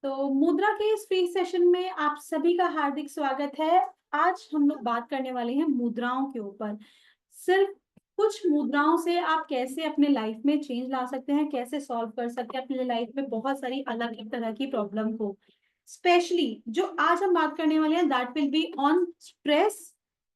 तो मुद्रा के इस फ्री सेशन में आप सभी का हार्दिक स्वागत है। आज हम लोग बात करने वाले हैं मुद्राओं के ऊपर। सिर्फ कुछ मुद्राओं से आप कैसे अपने लाइफ में चेंज ला सकते हैं, कैसे सॉल्व कर सकते हैं अपने लाइफ में बहुत सारी अलग अलग तरह की प्रॉब्लम को। स्पेशली जो आज हम बात करने वाले हैं that will be on stress,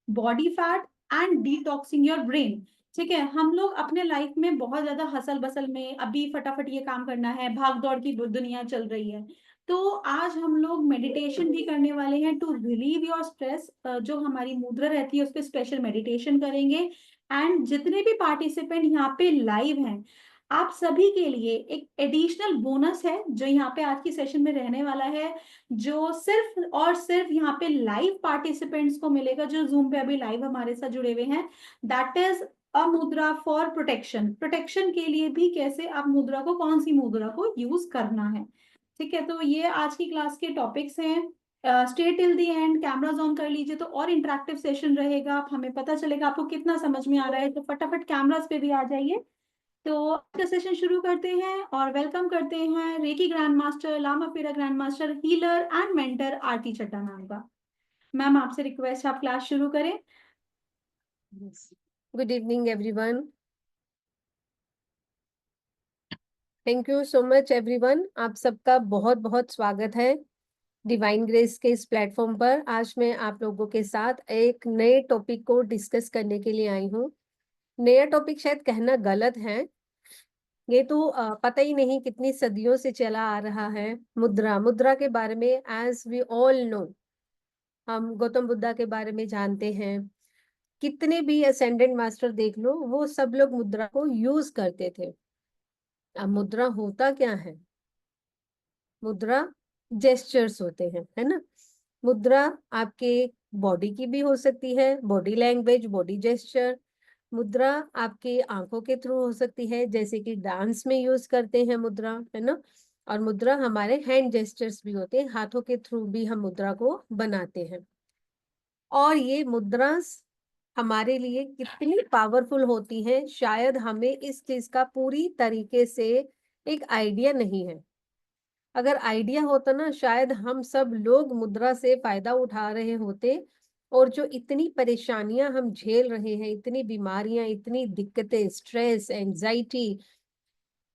body fat and detoxing your brain. ठीक है, हम लोग अपने लाइफ में बहुत ज्यादा हसल बसल में अभी फटाफट ये काम करना है, भाग दौड़ की दुनिया चल रही है। तो आज हम लोग मेडिटेशन भी करने वाले हैं टू रिलीव योर स्ट्रेस। जो हमारी मुद्रा रहती है उस पर स्पेशल मेडिटेशन करेंगे। एंड जितने भी पार्टिसिपेंट यहाँ पे लाइव हैं, आप सभी के लिए एक एडिशनल बोनस है जो यहाँ पे आज की सेशन में रहने वाला है, जो सिर्फ और सिर्फ यहाँ पे लाइव पार्टिसिपेंट्स को मिलेगा जो जूम पे अभी लाइव हमारे साथ जुड़े हुए हैं। दैट इज अ मुद्रा फॉर प्रोटेक्शन। प्रोटेक्शन के लिए भी कैसे आप मुद्रा को, कौन सी मुद्रा को यूज करना है। ठीक है, तो ये आज की क्लास के टॉपिक्स हैं। Stay till the and, cameras on कर लीजिए तो और इंटरेक्टिव सेशन रहेगा। आप हमें पता चलेगा आपको कितना समझ में आ रहा है, तो फटाफट कैमराज पे भी आ जाइए। तो आज का सेशन शुरू करते हैं और वेलकम करते हैं reiki grand master, Lama Fera grand master, healer and mentor Aarti Chadda ma'am का। मैम आपसे रिक्वेस्ट है आप क्लास शुरू करें। Good evening everyone. Thank you so much everyone. आप सबका बहुत बहुत स्वागत है डिवाइन ग्रेस के इस प्लेटफॉर्म पर। आज मैं आप लोगों के साथ एक नए टॉपिक को डिस्कस करने के लिए आई हूँ। नया टॉपिक शायद कहना गलत है, ये तो पता ही नहीं कितनी सदियों से चला आ रहा है। मुद्रा मुद्रा के बारे में एज वी ऑल नो, हम गौतम बुद्धा के बारे में जानते हैं। कितने भी असेंडेंट मास्टर देख लो, वो सब लोग मुद्रा को यूज करते थे। अब मुद्रा होता क्या है? मुद्रा जेस्चर्स होते हैं, है ना। मुद्रा आपके बॉडी की भी हो सकती है, बॉडी लैंग्वेज, बॉडी जेस्चर। मुद्रा आपकी आंखों के थ्रू हो सकती है, जैसे कि डांस में यूज करते हैं मुद्रा, है ना। और मुद्रा हमारे हैंड जेस्चर्स भी होते हैं, हाथों के थ्रू भी हम मुद्रा को बनाते हैं। और ये मुद्रा हमारे लिए कितनी पावरफुल होती है, शायद हमें इस चीज का पूरी तरीके से एक आइडिया नहीं है। अगर आइडिया होता ना, शायद हम सब लोग मुद्रा से फायदा उठा रहे होते। और जो इतनी परेशानियां हम झेल रहे हैं, इतनी बीमारियां, इतनी दिक्कतें, स्ट्रेस, एंजाइटी,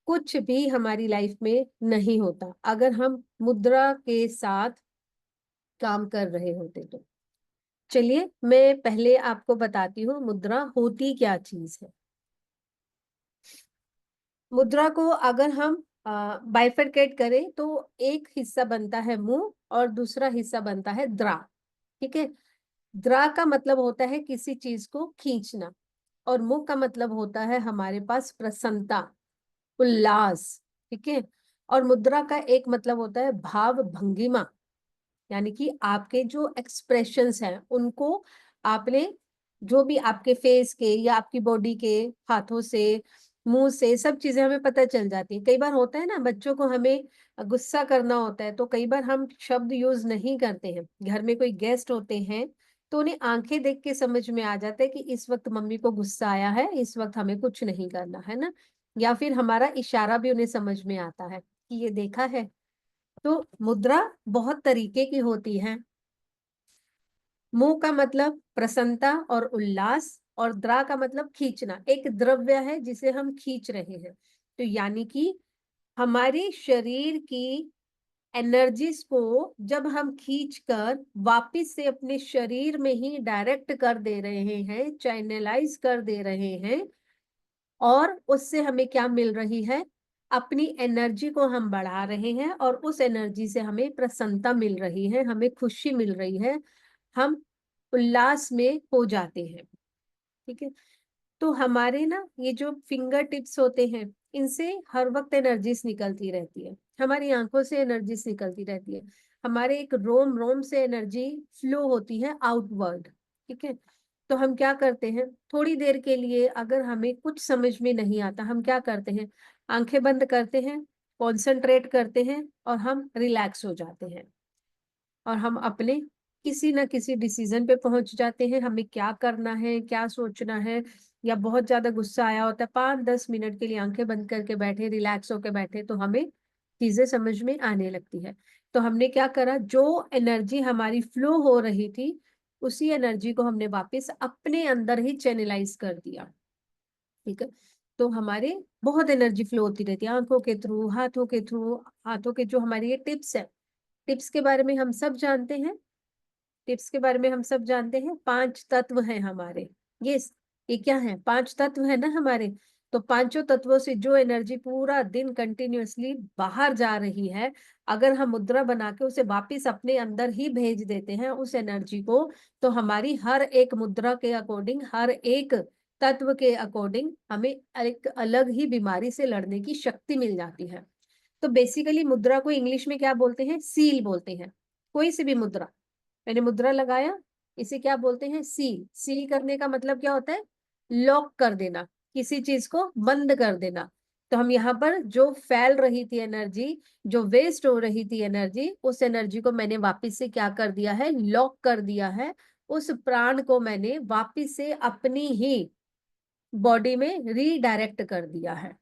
कुछ भी हमारी लाइफ में नहीं होता अगर हम मुद्रा के साथ काम कर रहे होते तो। चलिए मैं पहले आपको बताती हूँ मुद्रा होती क्या चीज है। मुद्रा को अगर हम बाइफरकेट करें तो एक हिस्सा बनता है मुंह और दूसरा हिस्सा बनता है द्रा। ठीक है, द्रा का मतलब होता है किसी चीज को खींचना, और मुंह का मतलब होता है हमारे पास प्रसन्नता, उल्लास। ठीक है, और मुद्रा का एक मतलब होता है भाव भंगिमा, यानी कि आपके जो एक्सप्रेशंस हैं उनको आपने, जो भी आपके फेस के या आपकी बॉडी के, हाथों से, मुंह से, सब चीजें हमें पता चल जाती है। कई बार होता है ना, बच्चों को हमें गुस्सा करना होता है तो कई बार हम शब्द यूज नहीं करते हैं। घर में कोई गेस्ट होते हैं तो उन्हें आंखें देख के समझ में आ जाता है कि इस वक्त मम्मी को गुस्सा आया है, इस वक्त हमें कुछ नहीं करना है ना। या फिर हमारा इशारा भी उन्हें समझ में आता है कि ये देखा है। तो मुद्रा बहुत तरीके की होती है। मुंह का मतलब प्रसन्नता और उल्लास, और द्रा का मतलब खींचना, एक द्रव्य है जिसे हम खींच रहे हैं। तो यानी कि हमारे शरीर की एनर्जीज को जब हम खींच कर वापिस से अपने शरीर में ही डायरेक्ट कर दे रहे हैं, चैनलाइज कर दे रहे हैं, और उससे हमें क्या मिल रही है? अपनी एनर्जी को हम बढ़ा रहे हैं, और उस एनर्जी से हमें प्रसन्नता मिल रही है, हमें खुशी मिल रही है, हम उल्लास में हो जाते हैं। ठीक है, तो हमारे ना ये जो फिंगर टिप्स होते हैं, इनसे हर वक्त एनर्जीज निकलती रहती है, हमारी आंखों से एनर्जीज निकलती रहती है, हमारे एक रोम रोम से एनर्जी फ्लो होती है आउटवर्ड। ठीक है, तो हम क्या करते हैं, थोड़ी देर के लिए अगर हमें कुछ समझ में नहीं आता, हम क्या करते हैं, आंखें बंद करते हैं, कॉन्सेंट्रेट करते हैं, और हम रिलैक्स हो जाते हैं, और हम अपने किसी ना किसी डिसीजन पे पहुंच जाते हैं, हमें क्या करना है, क्या सोचना है। या बहुत ज्यादा गुस्सा आया होता है, 5-10 मिनट के लिए आंखें बंद करके बैठे, रिलैक्स होके बैठे, तो हमें चीजें समझ में आने लगती है। तो हमने क्या करा, जो एनर्जी हमारी फ्लो हो रही थी उसी एनर्जी को हमने वापस अपने अंदर ही चैनलाइज कर दिया। ठीक है, तो हमारे बहुत एनर्जी फ्लो होती रहती है आंखों के थ्रू, हाथों के थ्रू। हाथों के जो हमारी ये टिप्स है, टिप्स के बारे में हम सब जानते हैं। टिप्स के बारे में हम सब जानते हैं, 5 तत्व हैं हमारे। ये ये क्या है, 5 तत्व है ना हमारे। तो पांचों तत्वों से जो एनर्जी पूरा दिन कंटिन्यूअसली बाहर जा रही है, अगर हम मुद्रा बना के उसे वापस अपने अंदर ही भेज देते हैं उस एनर्जी को, तो हमारी हर एक मुद्रा के अकॉर्डिंग, हर एक तत्व के अकॉर्डिंग हमें एक अलग ही बीमारी से लड़ने की शक्ति मिल जाती है। तो बेसिकली मुद्रा को इंग्लिश में क्या बोलते हैं, सील बोलते हैं। कोई सी भी मुद्रा, मैंने मुद्रा लगाया, इसे क्या बोलते हैं, सील। सील करने का मतलब क्या होता है, लॉक कर देना, किसी चीज को बंद कर देना। तो हम यहाँ पर जो फैल रही थी एनर्जी, जो वेस्ट हो रही थी एनर्जी, उस एनर्जी को मैंने वापस से क्या कर दिया है, लॉक कर दिया है। उस प्राण को मैंने वापस से अपनी ही बॉडी में रीडायरेक्ट कर दिया है।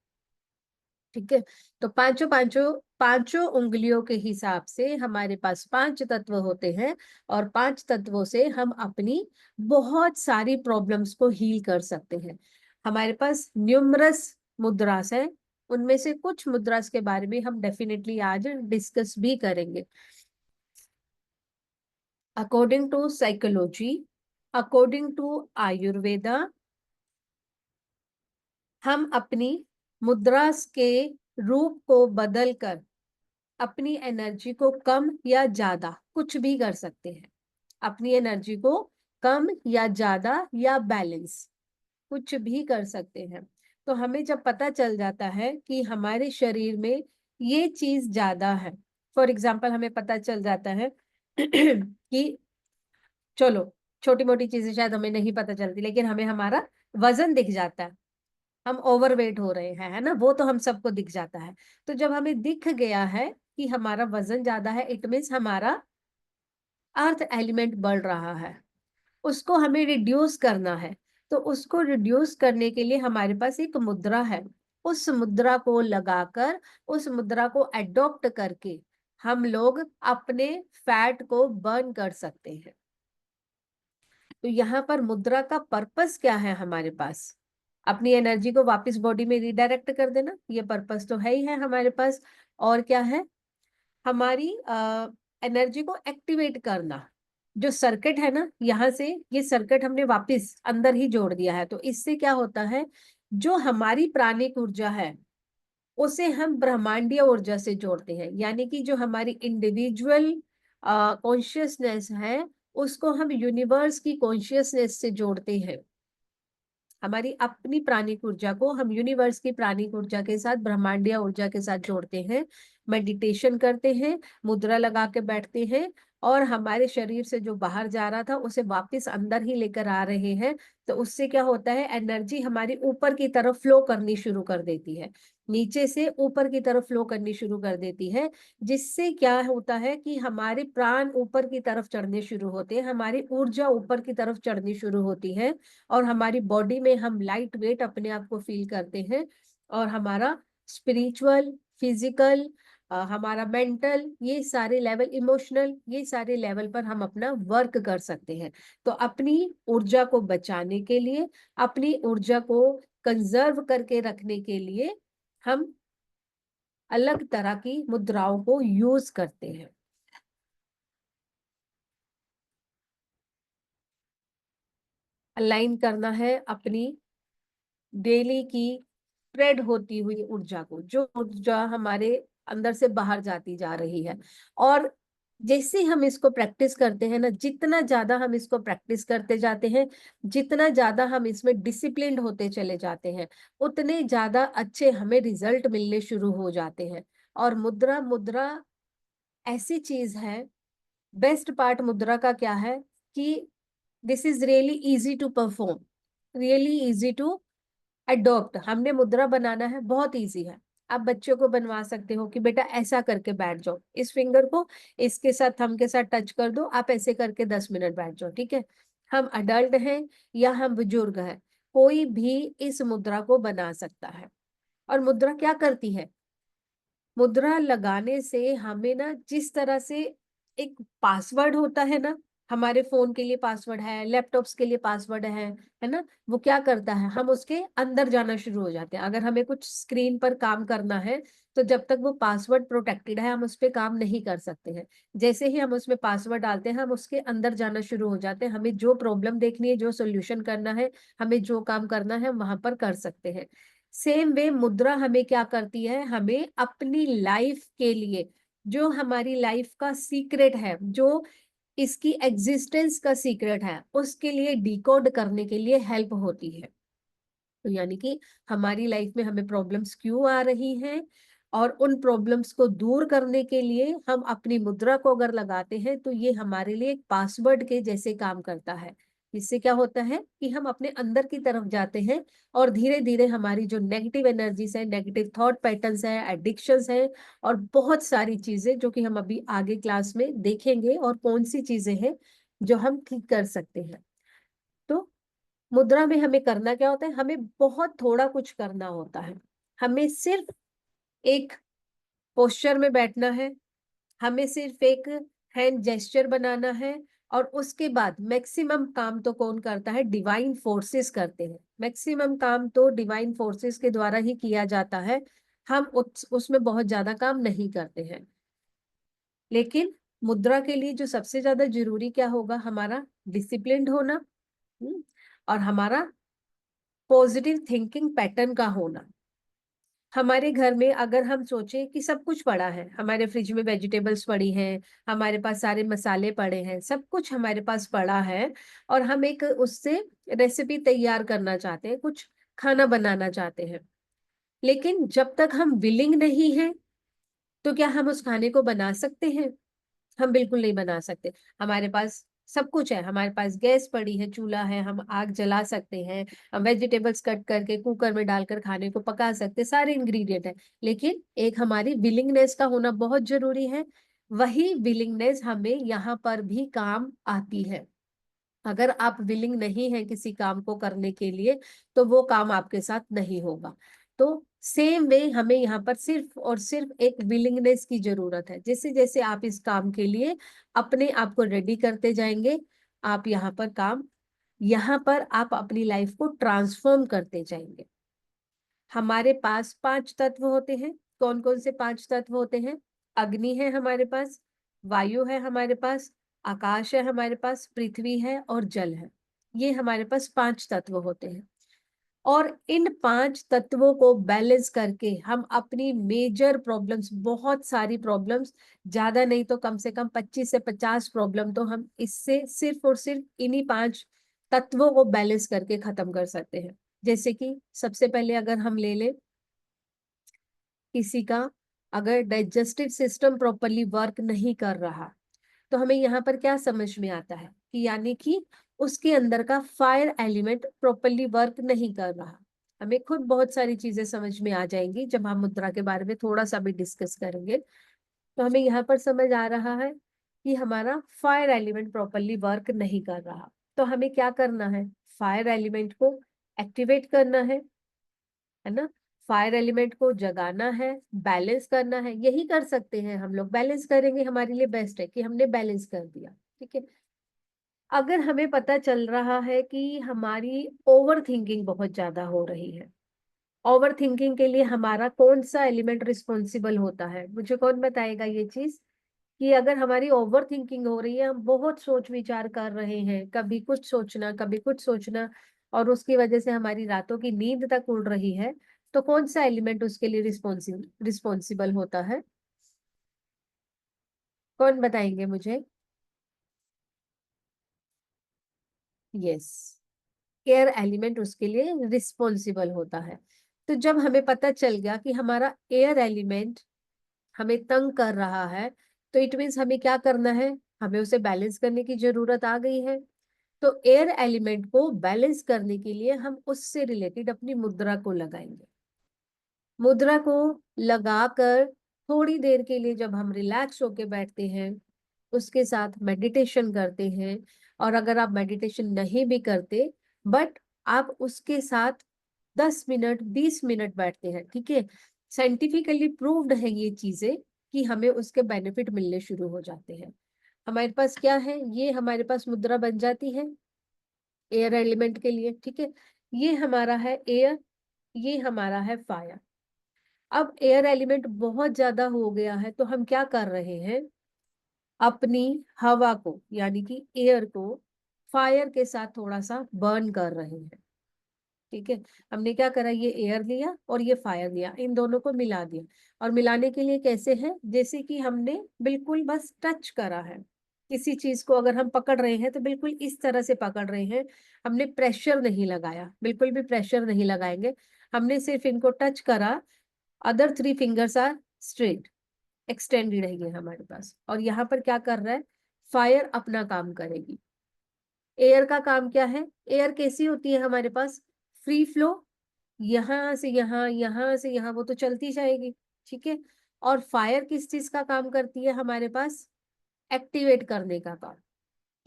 ठीक है, तो पांचों पांचों पांचों उंगलियों के हिसाब से हमारे पास 5 तत्व होते हैं, और 5 तत्वों से हम अपनी बहुत सारी प्रॉब्लम्स को हील कर सकते हैं। हमारे पास न्यूमरस मुद्रास है, उनमें से कुछ मुद्रास के बारे में हम डेफिनेटली आज डिस्कस भी करेंगे। According to psychology, according to Ayurveda, हम अपनी मुद्रास के रूप को बदलकर अपनी एनर्जी को कम या ज्यादा कुछ भी कर सकते हैं। अपनी एनर्जी को कम या ज्यादा या बैलेंस कुछ भी कर सकते हैं। तो हमें जब पता चल जाता है कि हमारे शरीर में ये चीज ज्यादा है, फॉर एग्जाम्पल हमें पता चल जाता है कि चलो, छोटी मोटी चीजें शायद हमें नहीं पता चलती, लेकिन हमें हमारा वजन दिख जाता है, हम ओवरवेट हो रहे हैं, है ना, वो तो हम सबको दिख जाता है। तो जब हमें दिख गया है कि हमारा वजन ज्यादा है, इट मीन्स हमारा अर्थ एलिमेंट बढ़ रहा है, उसको हमें रिड्यूस करना है। तो उसको रिड्यूस करने के लिए हमारे पास एक मुद्रा है, उस मुद्रा को लगाकर, उस मुद्रा को एडॉप्ट करके हम लोग अपने फैट को बर्न कर सकते हैं। तो यहाँ पर मुद्रा का पर्पस क्या है, हमारे पास अपनी एनर्जी को वापस बॉडी में रिडायरेक्ट कर देना, ये पर्पस तो है ही है हमारे पास। और क्या है, हमारी एनर्जी को एक्टिवेट करना। जो सर्किट है ना, यहाँ से ये सर्किट हमने वापस अंदर ही जोड़ दिया है, तो इससे क्या होता है, जो हमारी प्राणिक ऊर्जा है उसे हम ब्रह्मांडीय ऊर्जा से जोड़ते हैं। यानी कि जो हमारी इंडिविजुअल कॉन्शियसनेस है उसको हम यूनिवर्स की कॉन्शियसनेस से जोड़ते हैं। हमारी अपनी प्राणिक ऊर्जा को हम यूनिवर्स की प्राणिक ऊर्जा के साथ, ब्रह्मांडीय ऊर्जा के साथ जोड़ते हैं। मेडिटेशन करते हैं, मुद्रा लगा के बैठते हैं, और हमारे शरीर से जो बाहर जा रहा था उसे वापस अंदर ही लेकर आ रहे हैं। तो उससे क्या होता है, एनर्जी हमारी ऊपर की तरफ फ्लो करनी शुरू कर देती है, नीचे से ऊपर की तरफ फ्लो करनी शुरू कर देती है। जिससे क्या होता है कि हमारे प्राण ऊपर की तरफ चढ़ने शुरू होते हैं, हमारी ऊर्जा ऊपर की तरफ चढ़नी शुरू होती है, और हमारी बॉडी में हम लाइट वेट अपने आप को फील करते हैं। और हमारा स्पिरिचुअल, फिजिकल, हमारा मेंटल, ये सारे लेवल, इमोशनल, ये सारे लेवल पर हम अपना वर्क कर सकते हैं। तो अपनी ऊर्जा को बचाने के लिए, अपनी ऊर्जा को कंजर्व करके रखने के लिए हम अलग तरह की मुद्राओं को यूज करते हैं। अलाइन करना है अपनी डेली की स्प्रेड होती हुई ऊर्जा को, जो ऊर्जा हमारे अंदर से बाहर जाती जा रही है। और जैसे हम इसको प्रैक्टिस करते हैं ना, जितना ज्यादा हम इसको प्रैक्टिस करते जाते हैं, जितना ज्यादा हम इसमें डिसिप्लिन्ड होते चले जाते हैं, उतने ज्यादा अच्छे हमें रिजल्ट मिलने शुरू हो जाते हैं। और मुद्रा मुद्रा ऐसी चीज है, बेस्ट पार्ट मुद्रा का क्या है कि this is really easy to perform, really easy to adopt. हमने मुद्रा बनाना है, बहुत इजी है। आप बच्चों को बनवा सकते हो कि बेटा ऐसा करके बैठ जाओ, इस फिंगर को इसके साथ, थंब के साथ टच कर दो, आप ऐसे करके 10 मिनट बैठ जाओ। ठीक है, हम अडल्ट हैं या हम बुजुर्ग हैं, कोई भी इस मुद्रा को बना सकता है। और मुद्रा क्या करती है, मुद्रा लगाने से हमें ना, जिस तरह से एक पासवर्ड होता है ना, हमारे फोन के लिए पासवर्ड है, लैपटॉप्स के लिए पासवर्ड है ना, वो क्या करता है, हम उसके अंदर जाना शुरू हो जाते हैं। अगर हमें कुछ स्क्रीन पर काम करना है तो जब तक वो पासवर्ड प्रोटेक्टेड है हम उस पर काम नहीं कर सकते हैं। जैसे ही हम उसमें पासवर्ड डालते हैं हम उसके अंदर जाना शुरू हो जाते हैं। हमें जो प्रॉब्लम देखनी है, जो सोल्यूशन करना है, हमें जो काम करना है, हम वहां पर कर सकते हैं। सेम वे मुद्रा हमें क्या करती है, हमें अपनी लाइफ के लिए, जो हमारी लाइफ का सीक्रेट है, जो इसकी एग्जिस्टेंस का सीक्रेट है, उसके लिए डिकोड करने के लिए हेल्प होती है। तो यानी कि हमारी लाइफ में हमें प्रॉब्लम्स क्यों आ रही हैं, और उन प्रॉब्लम्स को दूर करने के लिए हम अपनी मुद्रा को अगर लगाते हैं तो ये हमारे लिए एक पासवर्ड के जैसे काम करता है। इससे क्या होता है कि हम अपने अंदर की तरफ जाते हैं और धीरे धीरे हमारी जो नेगेटिव एनर्जीज है, नेगेटिव थॉट पैटर्न्स है, एडिक्शंस है, और बहुत सारी चीजें जो कि हम अभी आगे क्लास में देखेंगे, और कौन सी चीजें हैं जो हम ठीक कर सकते हैं। तो मुद्रा में हमें करना क्या होता है, हमें बहुत थोड़ा कुछ करना होता है। हमें सिर्फ एक पोस्चर में बैठना है, हमें सिर्फ एक हैंड जेस्चर बनाना है, और उसके बाद मैक्सिमम काम तो कौन करता है, डिवाइन फोर्सेस करते हैं। मैक्सिमम काम तो डिवाइन फोर्सेस के द्वारा ही किया जाता है। हम उसमें बहुत ज्यादा काम नहीं करते हैं। लेकिन मुद्रा के लिए जो सबसे ज्यादा जरूरी क्या होगा, हमारा डिसिप्लिन्ड होना, और हमारा पॉजिटिव थिंकिंग पैटर्न का होना। हमारे घर में अगर हम सोचें कि सब कुछ पड़ा है, हमारे फ्रिज में वेजिटेबल्स पड़ी हैं, हमारे पास सारे मसाले पड़े हैं, सब कुछ हमारे पास पड़ा है, और हम एक उससे रेसिपी तैयार करना चाहते हैं, कुछ खाना बनाना चाहते हैं, लेकिन जब तक हम विलिंग नहीं है तो क्या हम उस खाने को बना सकते हैं? हम बिल्कुल नहीं बना सकते। हमारे पास सब कुछ है, हमारे पास गैस पड़ी है, चूल्हा है, हम आग जला सकते हैं, हम वेजिटेबल्स कट करके कुकर में डालकर खाने को पका सकते हैं, सारे इंग्रेडिएंट है, लेकिन एक हमारी विलिंगनेस का होना बहुत जरूरी है। वही विलिंगनेस हमें यहाँ पर भी काम आती है। अगर आप विलिंग नहीं है किसी काम को करने के लिए तो वो काम आपके साथ नहीं होगा। तो सेम वे हमें यहाँ पर सिर्फ और सिर्फ एक विलिंगनेस की जरूरत है। जैसे जैसे आप इस काम के लिए अपने आप को रेडी करते जाएंगे, आप यहाँ पर आप अपनी लाइफ को ट्रांसफॉर्म करते जाएंगे। हमारे पास 5 तत्व होते हैं। कौन कौन से 5 तत्व होते हैं? अग्नि है हमारे पास, वायु है हमारे पास, आकाश है हमारे पास, पृथ्वी है और जल है। ये हमारे पास 5 तत्व होते हैं। और इन 5 तत्वों को बैलेंस करके हम अपनी मेजर प्रॉब्लम्स, बहुत सारी प्रॉब्लम्स, ज्यादा नहीं तो कम से कम 25 से 50 प्रॉब्लम तो हम इससे सिर्फ और सिर्फ इन्हीं 5 तत्वों को बैलेंस करके खत्म कर सकते हैं। जैसे कि सबसे पहले अगर हम ले लें, किसी का अगर डाइजेस्टिव सिस्टम प्रॉपरली वर्क नहीं कर रहा तो हमें यहाँ पर क्या समझ में आता है कि यानी कि उसके अंदर का फायर एलिमेंट प्रॉपरली वर्क नहीं कर रहा। हमें खुद बहुत सारी चीजें समझ में आ जाएंगी जब हम मुद्रा के बारे में थोड़ा सा भी डिस्कस करेंगे। तो हमें यहाँ पर समझ आ रहा है कि हमारा फायर एलिमेंट प्रॉपरली वर्क नहीं कर रहा। तो हमें क्या करना है, फायर एलिमेंट को एक्टिवेट करना है ना, फायर एलिमेंट को जगाना है, बैलेंस करना है। यही कर सकते हैं हम लोग, बैलेंस करेंगे हमारे लिए बेस्ट है कि हमने बैलेंस कर दिया। ठीक है। अगर हमें पता चल रहा है कि हमारी ओवर थिंकिंग बहुत ज्यादा हो रही है, ओवर थिंकिंग के लिए हमारा कौन सा एलिमेंट रिस्पॉन्सिबल होता है, मुझे कौन बताएगा ये चीज, कि अगर हमारी ओवर थिंकिंग हो रही है, हम बहुत सोच विचार कर रहे हैं, कभी कुछ सोचना कभी कुछ सोचना, और उसकी वजह से हमारी रातों की नींद तक उड़ रही है, तो कौन सा एलिमेंट उसके लिए रिस्पॉन्सिबल होता है? कौन बताएंगे मुझे? यस, एयर एलिमेंट उसके लिए रिस्पॉन्सिबल होता है। तो जब हमें पता चल गया कि हमारा एयर एलिमेंट हमें तंग कर रहा है, तो इट मीन्स हमें क्या करना है, हमें उसे बैलेंस करने की जरूरत आ गई है। तो एयर एलिमेंट को बैलेंस करने के लिए हम उससे रिलेटेड अपनी मुद्रा को लगाएंगे। मुद्रा को लगाकर थोड़ी देर के लिए जब हम रिलैक्स होके बैठते हैं, उसके साथ मेडिटेशन करते हैं, और अगर आप मेडिटेशन नहीं भी करते बट आप उसके साथ 10 मिनट 20 मिनट बैठते हैं, ठीक है, साइंटिफिकली प्रूव्ड है ये चीजें कि हमें उसके बेनिफिट मिलने शुरू हो जाते हैं। हमारे पास क्या है, ये हमारे पास मुद्रा बन जाती है एयर एलिमेंट के लिए, ठीक है। ये हमारा है एयर, ये हमारा है फायर। अब एयर एलिमेंट बहुत ज्यादा हो गया है तो हम क्या कर रहे हैं, अपनी हवा को यानी कि एयर को फायर के साथ थोड़ा सा बर्न कर रहे हैं, ठीक है। हमने क्या करा, ये एयर लिया और ये फायर लिया, इन दोनों को मिला दिया। और मिलाने के लिए कैसे है, जैसे कि हमने बिल्कुल बस टच करा है किसी चीज को, अगर हम पकड़ रहे हैं तो बिल्कुल इस तरह से पकड़ रहे हैं, हमने प्रेशर नहीं लगाया, बिल्कुल भी प्रेशर नहीं लगाएंगे, हमने सिर्फ इनको टच करा। Other 3 fingers are straight, extended है ये हमारे पास। और यहाँ पर क्या कर रहा है, फायर अपना काम करेगी। एयर का काम क्या है, एयर कैसी होती है हमारे पास, फ्री फ्लो, यहाँ से यहाँ, यहाँ से यहाँ, वो तो चलती जाएगी, ठीक है। और फायर किस चीज का काम करती है हमारे पास, एक्टिवेट करने का काम।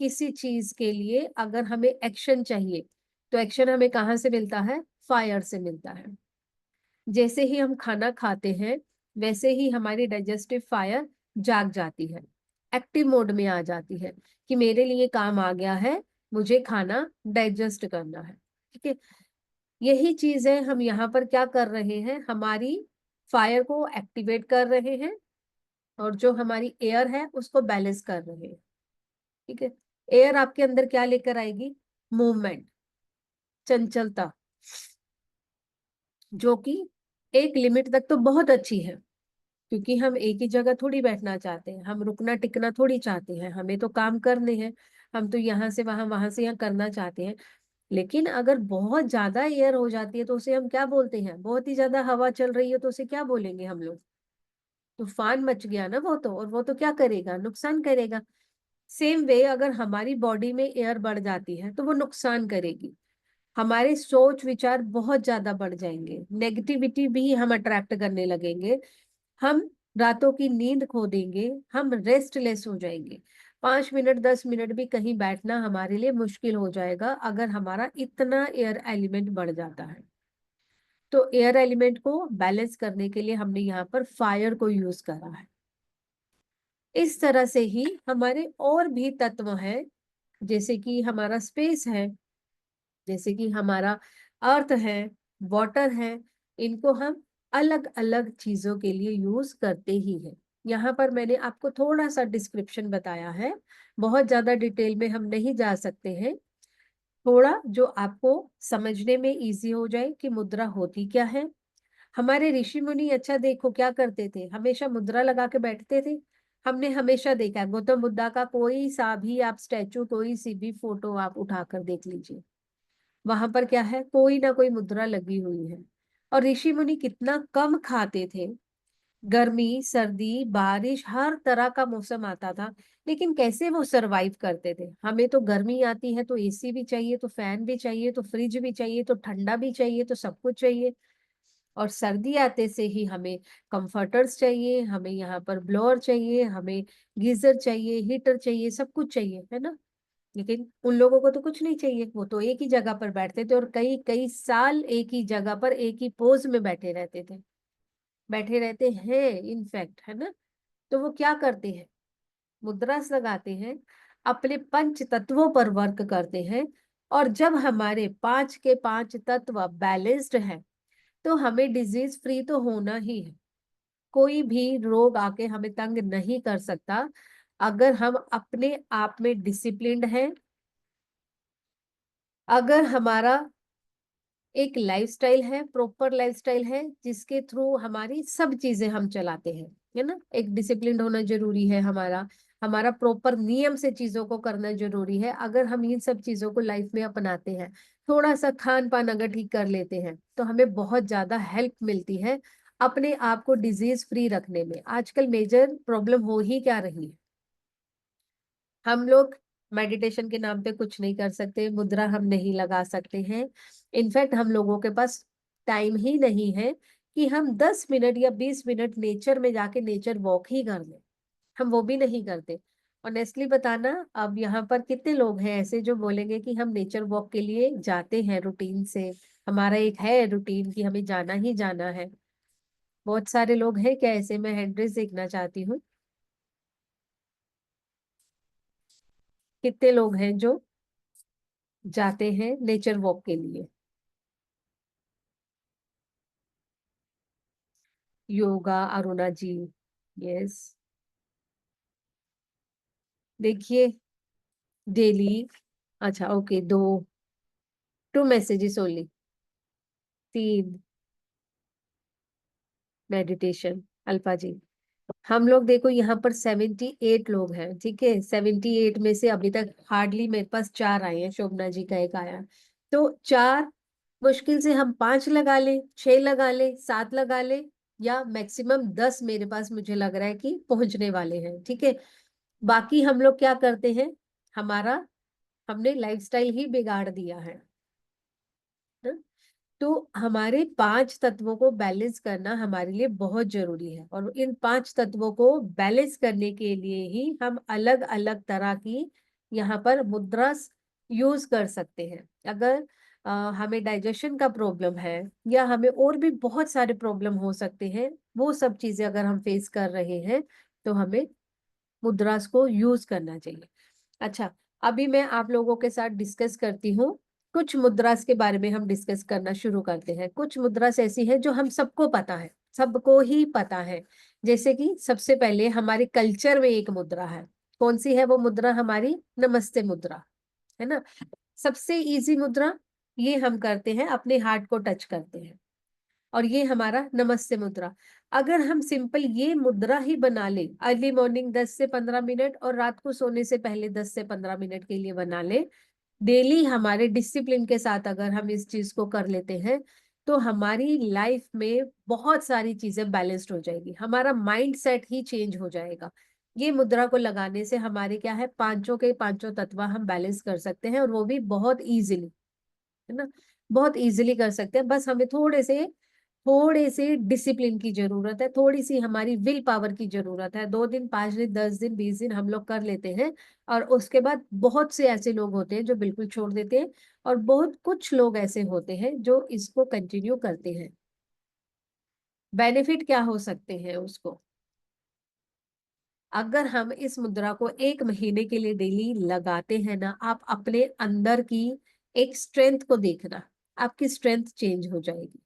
किसी चीज के लिए अगर हमें एक्शन चाहिए तो एक्शन हमें कहाँ से मिलता है, फायर से मिलता है। जैसे ही हम खाना खाते हैं वैसे ही हमारी डाइजेस्टिव फायर जाग जाती है, एक्टिव मोड में आ जाती है कि मेरे लिए काम आ गया है, मुझे खाना डाइजेस्ट करना है, ठीक है। यही चीज है, हम यहाँ पर क्या कर रहे हैं, हमारी फायर को एक्टिवेट कर रहे हैं और जो हमारी एयर है उसको बैलेंस कर रहे हैं, ठीक है। एयर आपके अंदर क्या लेकर आएगी, मूवमेंट, चंचलता, जो कि एक लिमिट तक तो बहुत अच्छी है, क्योंकि हम एक ही जगह थोड़ी बैठना चाहते हैं, हम रुकना टिकना थोड़ी चाहते हैं, हमें तो काम करने हैं, हम तो यहाँ से वहां, वहां से यहाँ करना चाहते हैं। लेकिन अगर बहुत ज्यादा एयर हो जाती है तो उसे हम क्या बोलते हैं, बहुत ही ज्यादा हवा चल रही है तो उसे क्या बोलेंगे हम लोग, तूफान मच गया ना वो तो, और वो तो क्या करेगा, नुकसान करेगा। सेम वे अगर हमारी बॉडी में एयर बढ़ जाती है तो वो नुकसान करेगी, हमारे सोच विचार बहुत ज्यादा बढ़ जाएंगे, नेगेटिविटी भी हम अट्रैक्ट करने लगेंगे, हम रातों की नींद खो देंगे, हम रेस्टलेस हो जाएंगे। 5 मिनट 10 मिनट भी कहीं बैठना हमारे लिए मुश्किल हो जाएगा अगर हमारा इतना एयर एलिमेंट बढ़ जाता है। तो एयर एलिमेंट को बैलेंस करने के लिए हमने यहाँ पर फायर को यूज करा है। इस तरह से ही हमारे और भी तत्व हैं, जैसे कि हमारा स्पेस है, जैसे कि हमारा अर्थ है, वाटर है, इनको हम अलग अलग चीजों के लिए यूज करते ही हैं। यहाँ पर मैंने आपको थोड़ा सा डिस्क्रिप्शन बताया है, बहुत ज्यादा डिटेल में हम नहीं जा सकते हैं, थोड़ा जो आपको समझने में इजी हो जाए कि मुद्रा होती क्या है। हमारे ऋषि मुनि अच्छा देखो क्या करते थे, हमेशा मुद्रा लगा के बैठते थे। हमने हमेशा देखा है, गौतम बुद्धा का कोई सा भी आप स्टैचू, कोई सी भी फोटो आप उठाकर देख लीजिए, वहां पर क्या है, कोई ना कोई मुद्रा लगी हुई है। और ऋषि मुनि कितना कम खाते थे, गर्मी सर्दी बारिश हर तरह का मौसम आता था, लेकिन कैसे वो सरवाइव करते थे। हमें तो गर्मी आती है तो एसी भी चाहिए, तो फैन भी चाहिए, तो फ्रिज भी चाहिए, तो ठंडा भी चाहिए, तो सब कुछ चाहिए। और सर्दी आते से ही हमें कंफर्टर्स चाहिए, हमें यहाँ पर ब्लोअर चाहिए, हमें गीजर चाहिए, हीटर चाहिए, सब कुछ चाहिए, है ना। लेकिन उन लोगों को तो कुछ नहीं चाहिए, वो तो एक ही जगह पर बैठते थे और कई कई साल एक ही जगह पर एक ही पोज में बैठे रहते थे, बैठे रहते हैं इनफैक्ट, है ना। तो वो क्या करते हैं, मुद्रास लगाते हैं, अपने पंच तत्वों पर वर्क करते हैं। और जब हमारे 5 के 5 तत्व बैलेंस्ड है तो हमें डिजीज फ्री तो होना ही है, कोई भी रोग आके हमें तंग नहीं कर सकता अगर हम अपने आप में डिसिप्लिन्ड हैं, अगर हमारा एक लाइफस्टाइल है, प्रॉपर लाइफस्टाइल है जिसके थ्रू हमारी सब चीजें हम चलाते हैं, है ना। एक डिसिप्लिन होना जरूरी है हमारा, हमारा प्रॉपर नियम से चीजों को करना जरूरी है। अगर हम इन सब चीजों को लाइफ में अपनाते हैं, थोड़ा सा खान पान अगर ठीक कर लेते हैं तो हमें बहुत ज्यादा हेल्प मिलती है अपने आप को डिजीज फ्री रखने में। आजकल मेजर प्रॉब्लम हो ही क्या रही है, हम लोग मेडिटेशन के नाम पे कुछ नहीं कर सकते, मुद्रा हम नहीं लगा सकते हैं, इनफैक्ट हम लोगों के पास टाइम ही नहीं है कि हम 10 मिनट या 20 मिनट नेचर में जाके नेचर वॉक ही कर लें, हम वो भी नहीं करते। ऑनेस्टली बताना, अब यहाँ पर कितने लोग हैं ऐसे जो बोलेंगे कि हम नेचर वॉक के लिए जाते हैं रूटीन से, हमारा एक है रूटीन कि हमें जाना ही जाना है, बहुत सारे लोग हैं क्या ऐसे? मैं हैंड रेज देखना चाहती हूँ। कितने लोग हैं जो जाते हैं नेचर वॉक के लिए? योगा, अरुणा जी। यस। देखिए, डेली। अच्छा, ओके, दो, 2 मैसेजेस ओनली। 3। मेडिटेशन, अल्फा जी। हम लोग देखो यहाँ पर 78 लोग हैं, ठीक है। 78 में से अभी तक हार्डली मेरे पास 4 आए हैं, शोभना जी का एक आया। तो 4, मुश्किल से हम 5 लगा ले, 6 लगा ले, 7 लगा ले, या मैक्सिमम 10 मेरे पास मुझे लग रहा है कि पहुंचने वाले हैं, ठीक है। बाकी हम लोग क्या करते हैं, हमारा हमने लाइफस्टाइल ही बिगाड़ दिया है ना? तो हमारे 5 तत्वों को बैलेंस करना हमारे लिए बहुत जरूरी है, और इन 5 तत्वों को बैलेंस करने के लिए ही हम अलग अलग तरह की यहाँ पर मुद्रा यूज कर सकते हैं। अगर हमें डाइजेशन का प्रॉब्लम है, या हमें और भी बहुत सारे प्रॉब्लम हो सकते हैं, वो सब चीजें अगर हम फेस कर रहे हैं, तो हमें मुद्रास को यूज करना चाहिए। अच्छा, अभी मैं आप लोगों के साथ डिस्कस करती हूँ। कुछ मुद्रास के बारे में हम डिस्कस करना शुरू करते हैं। कुछ मुद्रास ऐसी है जो हम सबको पता है, सबको ही पता है। जैसे कि सबसे पहले हमारे कल्चर में एक मुद्रा है। कौन सी है वो मुद्रा? हमारी नमस्ते मुद्रा, है ना। सबसे इजी मुद्रा ये हम करते हैं, अपने हार्ट को टच करते हैं, और ये हमारा नमस्ते मुद्रा। अगर हम सिंपल ये मुद्रा ही बना ले, अर्ली मॉर्निंग 10 से 15 मिनट और रात को सोने से पहले 10 से 15 मिनट के लिए बना ले, डेली हमारे डिसिप्लिन के साथ अगर हम इस चीज को कर लेते हैं, तो हमारी लाइफ में बहुत सारी चीजें बैलेंस्ड हो जाएगी, हमारा माइंड सेट ही चेंज हो जाएगा। ये मुद्रा को लगाने से हमारे क्या है, पांचों के पांचों तत्व हम बैलेंस कर सकते हैं, और वो भी बहुत इजीली, है ना। बहुत इजीली कर सकते हैं। बस हमें थोड़े से डिसिप्लिन की जरूरत है, थोड़ी सी हमारी विल पावर की जरूरत है। 2 दिन, 5 दिन, 10 दिन, 20 दिन हम लोग कर लेते हैं, और उसके बाद बहुत से ऐसे लोग होते हैं जो बिल्कुल छोड़ देते हैं, और बहुत कुछ लोग ऐसे होते हैं जो इसको कंटिन्यू करते हैं। बेनिफिट क्या हो सकते हैं उसको? अगर हम इस मुद्रा को 1 महीने के लिए डेली लगाते हैं ना, आप अपने अंदर की एक स्ट्रेंथ को देखना, आपकी स्ट्रेंथ चेंज हो जाएगी,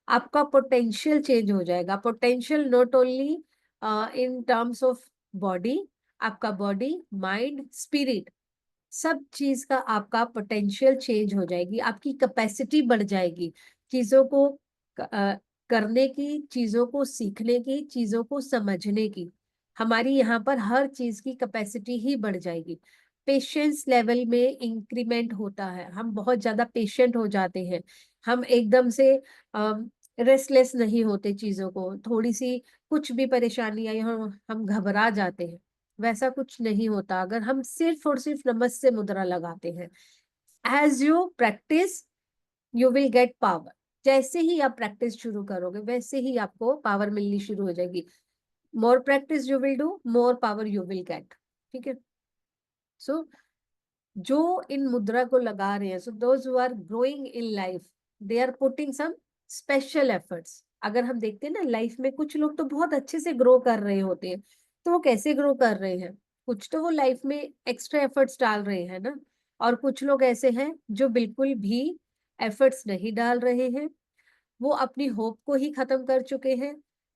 आपका पोटेंशियल चेंज हो जाएगा। Potential not only in terms of body, आपका बॉडी, माइंड, स्पिरिट, सब चीज का आपका पोटेंशियल चेंज हो जाएगी, आपकी कैपेसिटी बढ़ जाएगी, चीजों को करने की, चीजों को सीखने की, चीजों को समझने की। हमारी यहाँ पर हर चीज की कैपेसिटी ही बढ़ जाएगी। पेशेंस लेवल में इंक्रीमेंट होता है, हम बहुत ज्यादा पेशेंट हो जाते हैं, हम एकदम से रेस्टलेस नहीं होते, चीजों को थोड़ी सी कुछ भी परेशानी आई हम घबरा जाते हैं। वैसा कुछ नहीं होता अगर हम सिर्फ और सिर्फ नमस्ते मुद्रा लगाते हैं। As you practice, you will get power. जैसे ही आप प्रैक्टिस शुरू करोगे, वैसे ही आपको पावर मिलनी शुरू हो जाएगी। More practice you will do, more power you will gate, ठीक है। सो जो इन मुद्रा को लगा रहे हैं, so those who are growing in life, they are putting some special efforts. अगर हम देखते हैं ना, लाइफ में कुछ लोग तो बहुत अच्छे से ग्रो कर रहे होते हैं, तो वो कैसे ग्रो कर रहे हैं? कुछ तो वो लाइफ में एक्स्ट्रा एफर्ट्स डाल रहे हैं ना, और कुछ लोग ऐसे हैं जो बिल्कुल भी एफर्ट्स नहीं डाल रहे हैं, वो अपनी होप को ही खत्म कर चुके हैं,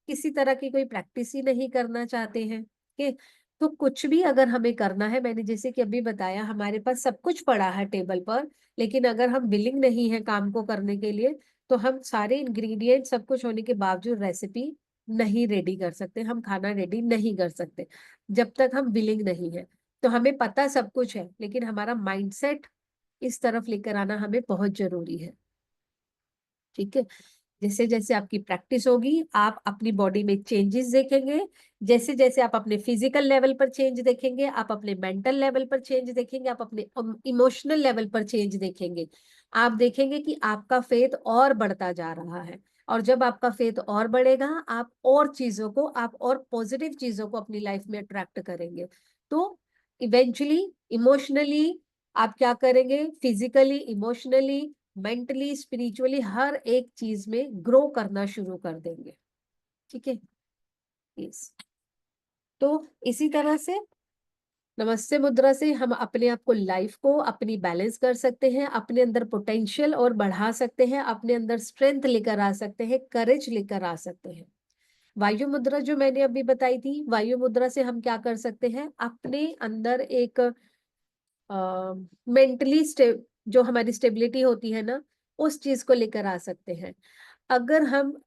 किसी तरह की कोई प्रैक्टिस ही नहीं करना चाहते हैं कि। तो कुछ भी अगर हमें करना है, मैंने जैसे कि अभी बताया, हमारे पास सब कुछ पड़ा है टेबल पर, लेकिन अगर हम विलिंग नहीं है काम को करने के लिए, तो हम सारे इंग्रेडिएंट सब कुछ होने के बावजूद रेसिपी नहीं रेडी कर सकते, हम खाना रेडी नहीं कर सकते, जब तक हम विलिंग नहीं है। तो हमें पता सब कुछ है, लेकिन हमारा माइंडसेट इस तरफ लेकर आना हमें बहुत जरूरी है, ठीक है। जैसे जैसे आपकी प्रैक्टिस होगी, आप अपनी बॉडी में चेंजेस देखेंगे। जैसे जैसे आप अपने फिजिकल लेवल पर चेंज देखेंगे, आप अपने मेंटल लेवल पर चेंज देखेंगे, आप अपने इमोशनल लेवल पर चेंज देखेंगे, आप देखेंगे कि आपका फेथ और बढ़ता जा रहा है। और जब आपका फेथ और बढ़ेगा, आप और चीजों को, आप और पॉजिटिव चीजों को अपनी लाइफ में अट्रैक्ट करेंगे। तो इवेंचुअली, इमोशनली आप क्या करेंगे, फिजिकली, इमोशनली, मेंटली, स्पिरिचुअली, हर एक चीज में ग्रो करना शुरू कर देंगे। ठीक है। यस, तो इसी तरह से नमस्ते मुद्रा से हम अपने आप को, लाइफ को अपनी बैलेंस कर सकते हैं, अपने अंदर पोटेंशियल और बढ़ा सकते हैं, अपने अंदर स्ट्रेंथ लेकर आ सकते हैं, करेज लेकर आ सकते हैं। वायु मुद्रा जो मैंने अभी बताई थी, वायु मुद्रा से हम क्या कर सकते हैं, अपने अंदर एक मेंटली जो हमारी स्टेबिलिटी होती है ना, उस चीज को लेकर आ सकते हैं। अगर हम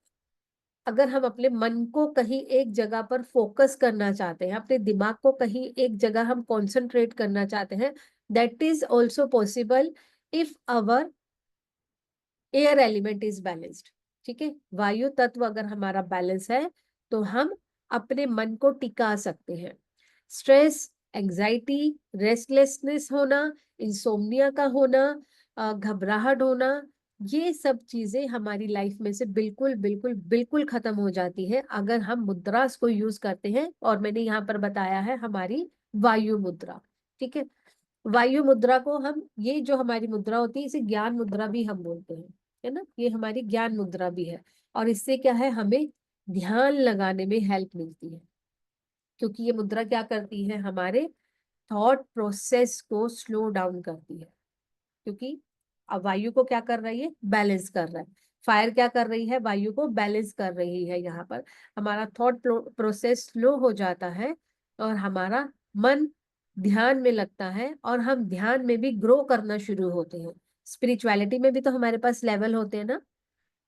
अगर हम अपने मन को कहीं एक जगह पर फोकस करना चाहते हैं, अपने दिमाग को कहीं एक जगह हम कंसंट्रेट करना चाहते हैं, that is also possible if our air element is balanced. ठीक है, वायु तत्व अगर हमारा बैलेंस है तो हम अपने मन को टिका सकते हैं। स्ट्रेस, एंजाइटी, रेस्टलेसनेस होना, इंसोम्निया का होना, घबराहट होना, ये सब चीजें हमारी लाइफ में से बिल्कुल बिल्कुल बिल्कुल खत्म हो जाती है अगर हम मुद्रास को यूज करते हैं। और मैंने यहाँ पर बताया है हमारी वायु मुद्रा। ठीक है, वायु मुद्रा को हम, ये जो हमारी मुद्रा होती है, इसे ज्ञान मुद्रा भी हम बोलते हैं, है ना, ये हमारी ज्ञान मुद्रा भी है। और इससे क्या है, हमें ध्यान लगाने में हेल्प मिलती है, क्योंकि ये मुद्रा क्या करती है, हमारे थॉट प्रोसेस को स्लो डाउन करती है। क्योंकि अब वायु को क्या कर रही है, बैलेंस कर रहा है। फायर क्या कर रही है, वायु को बैलेंस कर रही है। यहाँ पर हमारा थॉट प्रोसेस स्लो हो जाता है और हमारा मन ध्यान में लगता है, और हम ध्यान में भी ग्रो करना शुरू होते हैं। स्पिरिचुअलिटी में भी तो हमारे पास लेवल होते हैं ना,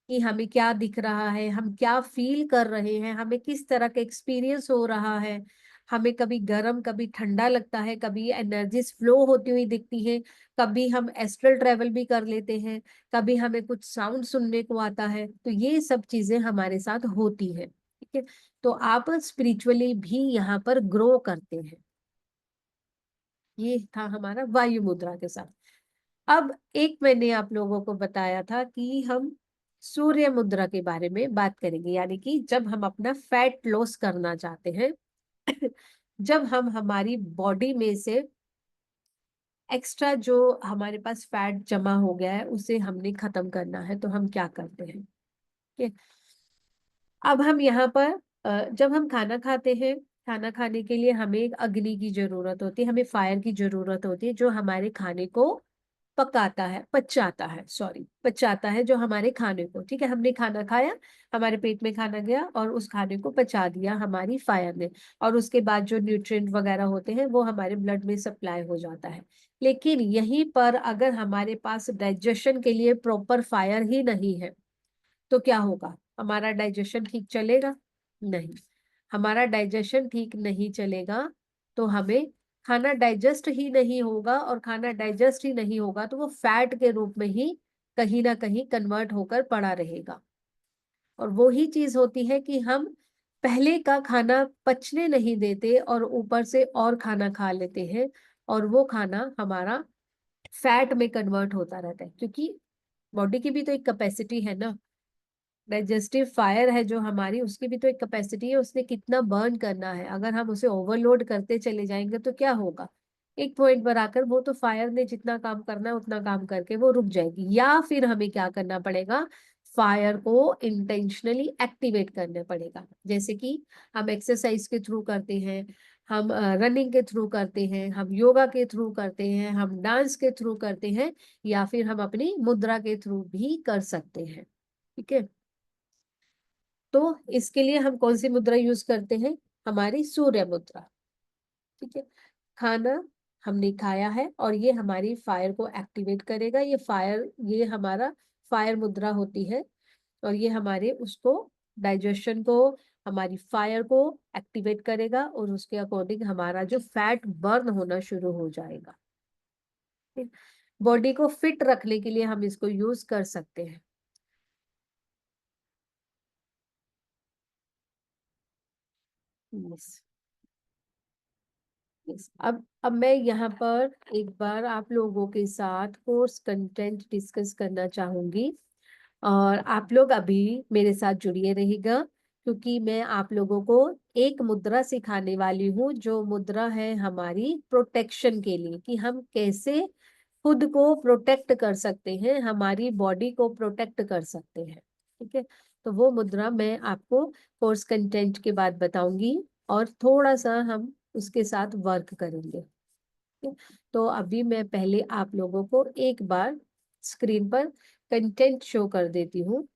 कि हमें क्या दिख रहा है, हम क्या फील कर रहे हैं, हमें किस तरह का एक्सपीरियंस हो रहा है। हमें कभी गर्म कभी ठंडा लगता है, कभी एनर्जीज फ्लो होती हुई दिखती है, कभी हम एस्ट्रल ट्रेवल भी कर लेते हैं, कभी हमें कुछ साउंड सुनने को आता है। तो ये सब चीजें हमारे साथ होती है। ठीक है, तो आप स्पिरिचुअली भी यहाँ पर ग्रो करते हैं। ये था हमारा वायु मुद्रा के साथ। अब एक मैंने आप लोगों को बताया था कि हम सूर्य मुद्रा के बारे में बात करेंगे, यानी कि जब हम अपना फैट लॉस करना चाहते हैं जब हम हमारी बॉडी में से एक्स्ट्रा जो हमारे पास फैट जमा हो गया है उसे हमने खत्म करना है, तो हम क्या करते हैं। ठीक है, अब हम यहाँ पर जब हम खाना खाते हैं, खाना खाने के लिए हमें एक अग्नि की जरूरत होती है, हमें फायर की जरूरत होती है, जो हमारे खाने को पकाता है, पचाता है, सॉरी, पचाता है जो हमारे खाने को। ठीक है, हमने खाना खाया, हमारे पेट में खाना गया और उस खाने को पचा दिया हमारी फायर ने, और उसके बाद जो न्यूट्रिएंट वगैरह होते हैं वो हमारे ब्लड में सप्लाई हो जाता है। लेकिन यहीं पर अगर हमारे पास डाइजेशन के लिए प्रॉपर फायर ही नहीं है तो क्या होगा, हमारा डाइजेशन ठीक चलेगा? नहीं, हमारा डाइजेशन ठीक नहीं चलेगा तो हमें खाना डाइजेस्ट ही नहीं होगा, और खाना डाइजेस्ट ही नहीं होगा तो वो फैट के रूप में ही कहीं ना कहीं कन्वर्ट होकर पड़ा रहेगा। और वो ही चीज होती है कि हम पहले का खाना पचने नहीं देते और ऊपर से और खाना खा लेते हैं, और वो खाना हमारा फैट में कन्वर्ट होता रहता है। क्योंकि बॉडी की भी तो एक कैपेसिटी है ना, डाइजेस्टिव फायर है जो हमारी, उसकी भी तो एक कैपेसिटी है, उसने कितना बर्न करना है। अगर हम उसे ओवरलोड करते चले जाएंगे तो क्या होगा, एक पॉइंट पर आकर वो तो फायर ने जितना काम करना है उतना काम करके वो रुक जाएगी। या फिर हमें क्या करना पड़ेगा, फायर को इंटेंशनली एक्टिवेट करना पड़ेगा। जैसे कि हम एक्सरसाइज के थ्रू करते हैं, हम रनिंग के थ्रू करते हैं, हम योगा के थ्रू करते हैं, हम डांस के थ्रू करते हैं, या फिर हम अपनी मुद्रा के थ्रू भी कर सकते हैं। ठीक है, तो इसके लिए हम कौन सी मुद्रा यूज करते हैं, हमारी सूर्य मुद्रा। ठीक है, खाना हमने खाया है और ये हमारी फायर को एक्टिवेट करेगा, ये फायर, ये हमारा फायर मुद्रा होती है, और ये हमारे उसको, डाइजेशन को, हमारी फायर को एक्टिवेट करेगा, और उसके अकॉर्डिंग हमारा जो फैट बर्न होना शुरू हो जाएगा। बॉडी को फिट रखने के लिए हम इसको यूज कर सकते हैं। यस, अब मैं यहाँ पर एक बार आप लोगों के साथ कोर्स कंटेंट डिस्कस करना चाहूंगी, और आप लोग अभी मेरे साथ जुड़िए रहिएगा, क्योंकि मैं आप लोगों को एक मुद्रा सिखाने वाली हूँ, जो मुद्रा है हमारी प्रोटेक्शन के लिए, कि हम कैसे खुद को प्रोटेक्ट कर सकते हैं, हमारी बॉडी को प्रोटेक्ट कर सकते हैं। ठीक है, तो वो मुद्रा मैं आपको कोर्स कंटेंट के बाद बताऊंगी और थोड़ा सा हम उसके साथ वर्क करेंगे। तो अभी मैं पहले आप लोगों को एक बार स्क्रीन पर कंटेंट शो कर देती हूँ।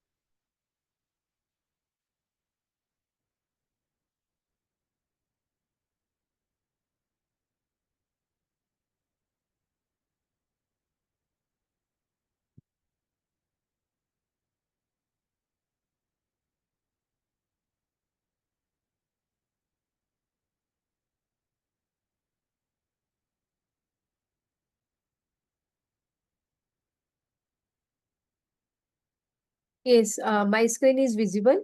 Yes, my screen is visible.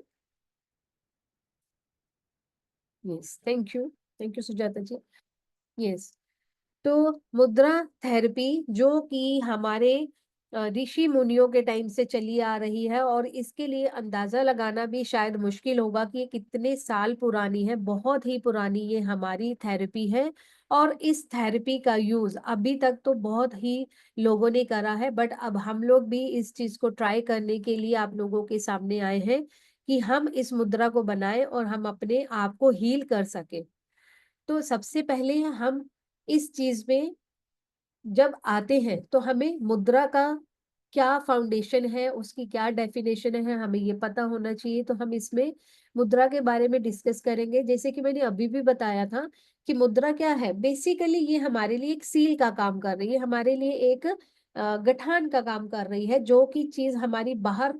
Yes, thank you Sujata ji. Yes, तो मुद्रा थेरेपी जो कि हमारे ऋषि मुनियों के टाइम से चली आ रही है, और इसके लिए अंदाजा लगाना भी शायद मुश्किल होगा कि ये कितने साल पुरानी है। बहुत ही पुरानी ये हमारी थेरेपी है, और इस थेरेपी का यूज अभी तक तो बहुत ही लोगों ने करा है, बट अब हम लोग भी इस चीज को ट्राई करने के लिए आप लोगों के सामने आए हैं कि हम इस मुद्रा को बनाएं और हम अपने आप को हील कर सके। तो सबसे पहले हम इस चीज में जब आते हैं तो हमें मुद्रा का क्या फाउंडेशन है, उसकी क्या डेफिनेशन है, हमें ये पता होना चाहिए। तो हम इसमें मुद्रा के बारे में डिस्कस करेंगे। जैसे कि मैंने अभी भी बताया था कि मुद्रा क्या है, बेसिकली ये हमारे लिए एक सील का काम कर रही है, हमारे लिए एक गठान का काम कर रही है। जो कि चीज हमारी बाहर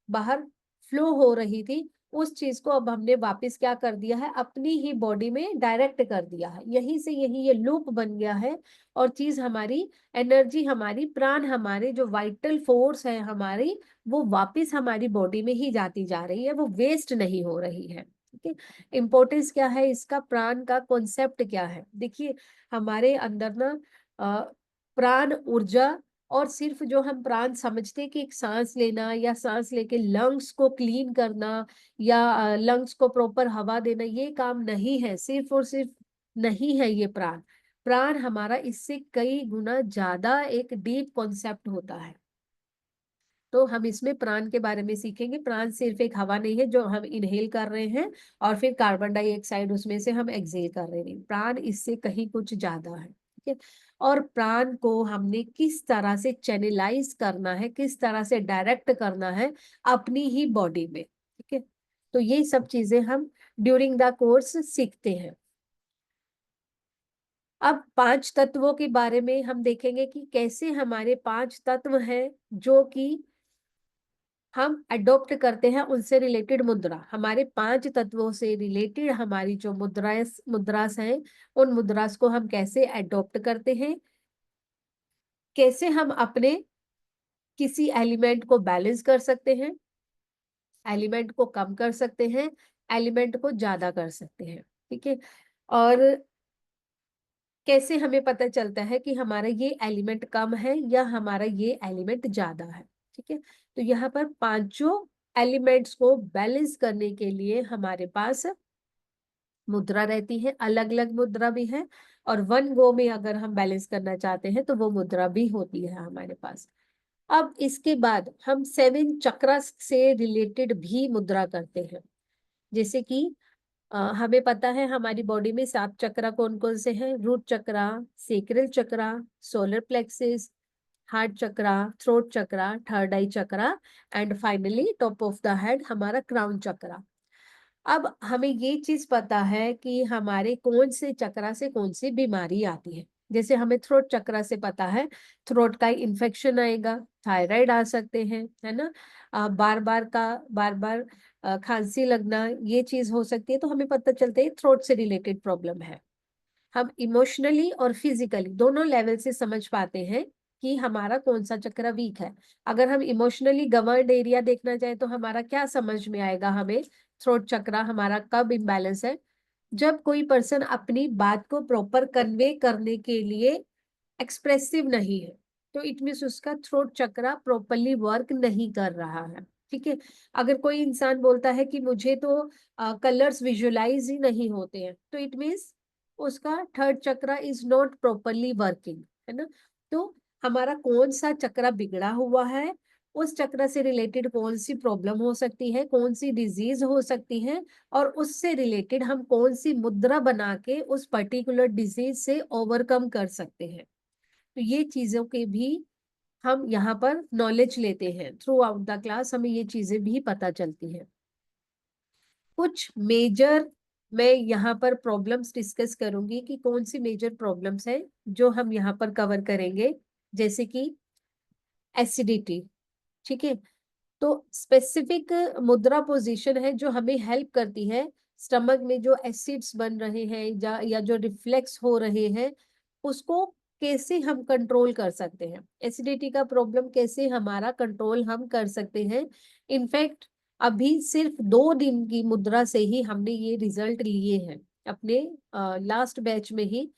बाहर फ्लो हो रही थी, उस चीज को अब हमने वापस क्या कर दिया है, अपनी ही बॉडी में डायरेक्ट कर दिया है। यहीं से यही ये लूप बन गया है, और चीज हमारी एनर्जी, हमारी प्राण, हमारे जो वाइटल फोर्स है हमारी, वो वापस हमारी बॉडी में ही जाती जा रही है, वो वेस्ट नहीं हो रही है। ठीक है, इम्पोर्टेंस क्या है इसका, प्राण का कॉन्सेप्ट क्या है। देखिए, हमारे अंदर ना प्राण ऊर्जा, और सिर्फ जो हम प्राण समझते हैं कि एक सांस लेना या सांस लेके लंग्स को क्लीन करना या लंग्स को प्रॉपर हवा देना, ये काम नहीं है, सिर्फ और सिर्फ नहीं है ये प्राण। प्राण हमारा इससे कई गुना ज्यादा एक डीप कॉन्सेप्ट होता है। तो हम इसमें प्राण के बारे में सीखेंगे। प्राण सिर्फ एक हवा नहीं है जो हम इनहेल कर रहे हैं और फिर कार्बन डाइऑक्साइड उसमें से हम एक्सहेल कर रहे हैं। प्राण इससे कहीं कुछ ज्यादा है। ठीक है, और प्राण को हमने किस तरह से चैनलाइज करना है, किस तरह से डायरेक्ट करना है अपनी ही बॉडी में। ठीक है, तो ये सब चीजें हम ड्यूरिंग द कोर्स सीखते हैं। अब 5 तत्वों के बारे में हम देखेंगे कि कैसे हमारे 5 तत्व हैं जो कि हम अडॉप्ट करते हैं, उनसे रिलेटेड मुद्रा। हमारे 5 तत्वों से रिलेटेड हमारी जो मुद्रास हैं, उन मुद्रास को हम कैसे अडॉप्ट करते हैं, कैसे हम अपने किसी एलिमेंट को बैलेंस कर सकते हैं, एलिमेंट को कम कर सकते हैं, एलिमेंट को ज्यादा कर सकते हैं। ठीक है, और कैसे हमें पता चलता है कि हमारा ये एलिमेंट कम है या हमारा ये एलिमेंट ज्यादा है। ठीक है, तो यहाँ पर पांचों एलिमेंट्स को बैलेंस करने के लिए हमारे पास मुद्रा रहती है। अलग अलग मुद्रा भी है, और वन गो में अगर हम बैलेंस करना चाहते हैं तो वो मुद्रा भी होती है हमारे पास। अब इसके बाद हम 7 चक्र से रिलेटेड भी मुद्रा करते हैं। जैसे कि हमें पता है हमारी बॉडी में 7 चक्र कौन कौन से हैं, root chakra, sacral chakra, solar plexus, heart chakra, throat chakra, third eye chakra, and finally top of the head हमारा क्राउन चक्रा। अब हमें ये चीज पता है कि हमारे कौन से चक्रा से कौन सी बीमारी आती है। जैसे हमें थ्रोट चक्रा से पता है थ्रोट का इन्फेक्शन आएगा, थायराइड आ सकते हैं, है ना, बार बार खांसी लगना, ये चीज हो सकती है। तो हमें पता चलता है थ्रोट से रिलेटेड प्रॉब्लम है। हम इमोशनली और फिजिकली दोनों लेवल से समझ पाते हैं कि हमारा कौन सा चक्र वीक है। अगर हम इमोशनली गवर्नड एरिया देखना चाहें तो हमारा क्या समझ में आएगा, हमें थ्रोट चक्रा हमारा कब इम्बैलेंस है, जब कोई पर्सन अपनी बात को प्रॉपर कन्वे करने के लिए एक्सप्रेसिव नहीं है, तो इट मीन्स उसका थ्रोट चक्रा प्रॉपरली वर्क नहीं कर रहा है। ठीक है, अगर कोई इंसान बोलता है कि मुझे तो कलर्स विजुअलाइज ही नहीं होते हैं, तो इट मीन्स उसका third chakra is not properly working, है ना। तो हमारा कौन सा चक्रा बिगड़ा हुआ है, उस चक्र से रिलेटेड कौन सी प्रॉब्लम हो सकती है, कौन सी डिजीज हो सकती है, और उससे रिलेटेड हम कौन सी मुद्रा बना के उस पर्टिकुलर डिजीज से ओवरकम कर सकते हैं। तो ये चीजों के भी हम यहाँ पर नॉलेज लेते हैं। थ्रू आउट द क्लास हमें ये चीजें भी पता चलती हैं। कुछ मेजर मैं यहाँ पर प्रॉब्लम्स डिस्कस करूंगी कि कौन सी मेजर प्रॉब्लम्स है जो हम यहाँ पर कवर करेंगे, जैसे कि एसिडिटी। ठीक है, तो स्पेसिफिक मुद्रा पोजीशन है जो हमें हेल्प करती है स्टमक में जो एसिड्स बन रहे हैं या जो रिफ्लेक्स हो रहे हैं उसको कैसे हम कंट्रोल कर सकते हैं, एसिडिटी का प्रॉब्लम कैसे हमारा कंट्रोल हम कर सकते हैं। इनफैक्ट अभी सिर्फ 2 दिन की मुद्रा से ही हमने ये रिजल्ट लिए हैं। अपने लास्ट बैच में ही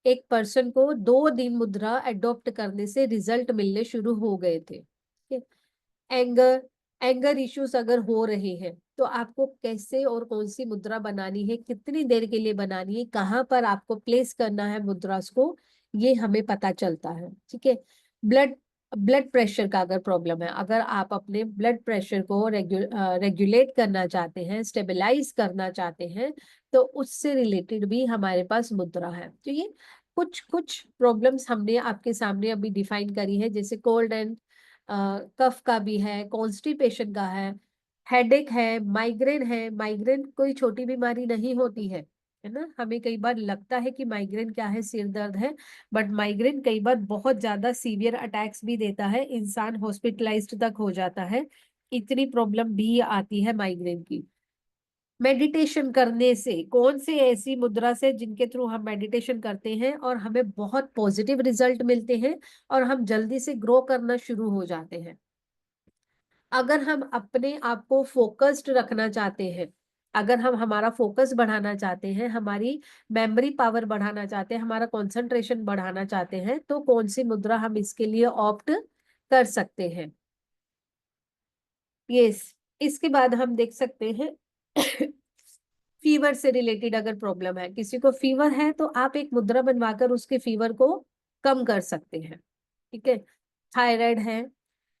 एक पर्सन को 2 दिन मुद्रा एडॉप्ट करने से रिजल्ट मिलने शुरू हो गए थे। एंगर एंगर इश्यूज अगर हो रहे हैं तो आपको कैसे और कौन सी मुद्रा बनानी है, कितनी देर के लिए बनानी है, कहाँ पर आपको प्लेस करना है मुद्रास को, ये हमें पता चलता है। ठीक है, ब्लड ब्लड प्रेशर का अगर प्रॉब्लम है, अगर आप अपने ब्लड प्रेशर को रेगुलेट करना चाहते हैं, स्टेबलाइज करना चाहते हैं, तो उससे रिलेटेड भी हमारे पास मुद्रा है। तो ये कुछ कुछ प्रॉब्लम्स हमने आपके सामने अभी डिफाइन करी है, जैसे कोल्ड एंड कफ का भी है, कॉन्स्टिपेशन का हेडेक है, माइग्रेन है। माइग्रेन कोई छोटी बीमारी नहीं होती है ना। हमें कई बार लगता है कि माइग्रेन क्या है, सिर दर्द है, बट माइग्रेन कई बार बहुत ज्यादा सीवियर अटैक्स भी देता है, इंसान हॉस्पिटलाइज्ड तक हो जाता है। इतनी प्रॉब्लम भी आती है माइग्रेन की। मेडिटेशन करने से, कौन से ऐसी मुद्रा से जिनके थ्रू हम मेडिटेशन करते हैं और हमें बहुत पॉजिटिव रिजल्ट मिलते हैं और हम जल्दी से ग्रो करना शुरू हो जाते हैं। अगर हम अपने आप को फोकस्ड रखना चाहते हैं, अगर हम हमारा फोकस बढ़ाना चाहते हैं, हमारी मेमोरी पावर बढ़ाना चाहते हैं, हमारा कंसंट्रेशन बढ़ाना चाहते हैं, तो कौन सी मुद्रा हम इसके लिए ऑप्ट कर सकते हैं। यस, इसके बाद हम देख सकते हैं फीवर से रिलेटेड अगर प्रॉब्लम है, किसी को फीवर है तो आप एक मुद्रा बनवाकर उसके फीवर को कम कर सकते हैं। ठीक है, थायराइड है,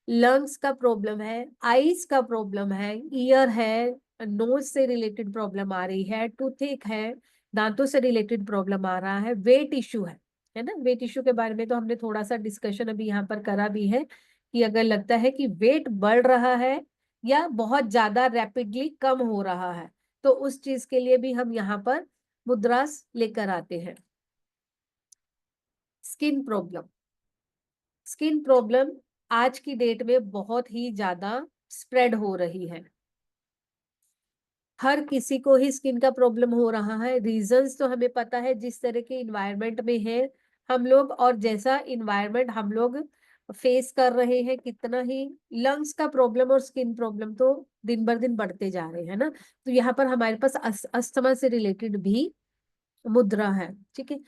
लंग्स का प्रॉब्लम है, आईज का प्रॉब्लम है, ईयर है, नोज से रिलेटेड प्रॉब्लम आ रही है, टूथिक है, दांतों से रिलेटेड प्रॉब्लम आ रहा है, वेट इश्यू है ना। वेट इश्यू के बारे में तो हमने थोड़ा सा डिस्कशन अभी यहाँ पर करा भी है कि अगर लगता है कि वेट बढ़ रहा है या बहुत ज्यादा रैपिडली कम हो रहा है, तो उस चीज के लिए भी हम यहाँ पर मुद्रास लेकर आते हैं। स्किन प्रॉब्लम, स्किन प्रॉब्लम आज की डेट में बहुत ही ज्यादा स्प्रेड हो रही है। हर किसी को ही स्किन का प्रॉब्लम हो रहा है। रीजंस तो हमें पता है, जिस तरह के इन्वायरमेंट में है हम लोग और जैसा इन्वायरमेंट हम लोग फेस कर रहे हैं, कितना ही लंग्स का प्रॉब्लम और स्किन प्रॉब्लम तो दिन बर दिन बढ़ते जा रहे हैं ना। तो यहाँ पर हमारे पास अस्थमा से रिलेटेड भी मुद्रा है। ठीक है,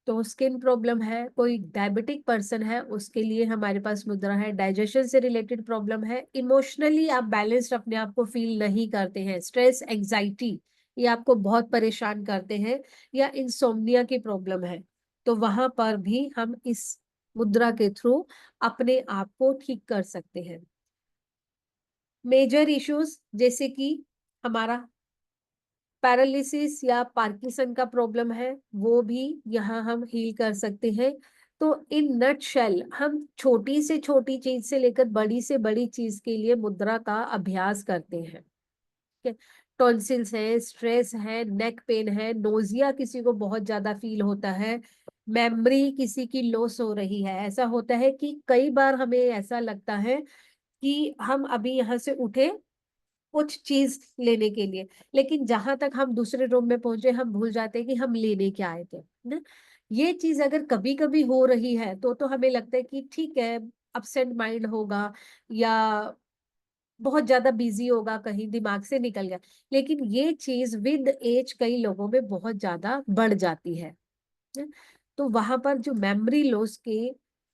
तो स्किन प्रॉब्लम है, कोई डायबिटिक पर्सन है उसके लिए हमारे पास मुद्रा है। डाइजेशन से रिलेटेड प्रॉब्लम है, इमोशनली आप बैलेंस्ड अपने आप को फील नहीं करते हैं, स्ट्रेस एंजाइटी ये आपको बहुत परेशान करते हैं, या इंसोम्निया की प्रॉब्लम है, तो वहां पर भी हम इस मुद्रा के थ्रू अपने आप को ठीक कर सकते हैं। मेजर इश्यूज जैसे कि हमारा पैरालिसिस या पार्किंसन का प्रॉब्लम है, वो भी यहाँ हम हील कर सकते हैं। तो इन नटशेल हम छोटी से छोटी चीज से लेकर बड़ी से बड़ी चीज के लिए मुद्रा का अभ्यास करते हैं। ठीक है, टॉन्सिल्स है, स्ट्रेस है, नेक पेन है, नोजिया किसी को बहुत ज्यादा फील होता है, मेमोरी किसी की लॉस हो रही है। ऐसा होता है कि कई बार हमें ऐसा लगता है कि हम अभी यहाँ से उठे कुछ चीज लेने के लिए, लेकिन जहां तक हम दूसरे रूम में पहुंचे हम भूल जाते हैं कि हम लेने क्या आए थे ना। ये चीज अगर कभी कभी हो रही है तो हमें लगता है कि ठीक है, अपसेंट माइंड होगा या बहुत ज्यादा बिजी होगा, कहीं दिमाग से निकल गया। लेकिन ये चीज विद एज कई लोगों में बहुत ज्यादा बढ़ जाती है ना? तो वहां पर जो मेमोरी लॉस के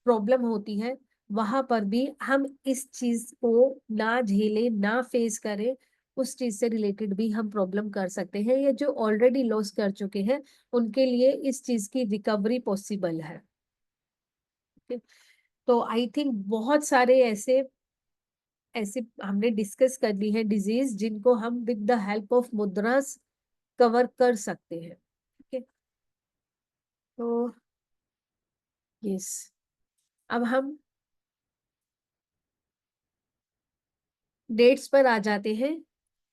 प्रॉब्लम होती है, वहां पर भी हम इस चीज को ना झेले ना फेस करें, उस चीज से रिलेटेड भी हम प्रॉब्लम कर सकते हैं, या जो ऑलरेडी लॉस कर चुके हैं उनके लिए इस चीज की रिकवरी पॉसिबल है। ठीक है? तो आई थिंक बहुत सारे ऐसे ऐसी हमने डिस्कस कर ली है डिजीज जिनको हम with the help of मुद्रास cover कर सकते हैं। ठीक है, तो यस, अब हम डेट्स पर आ जाते हैं।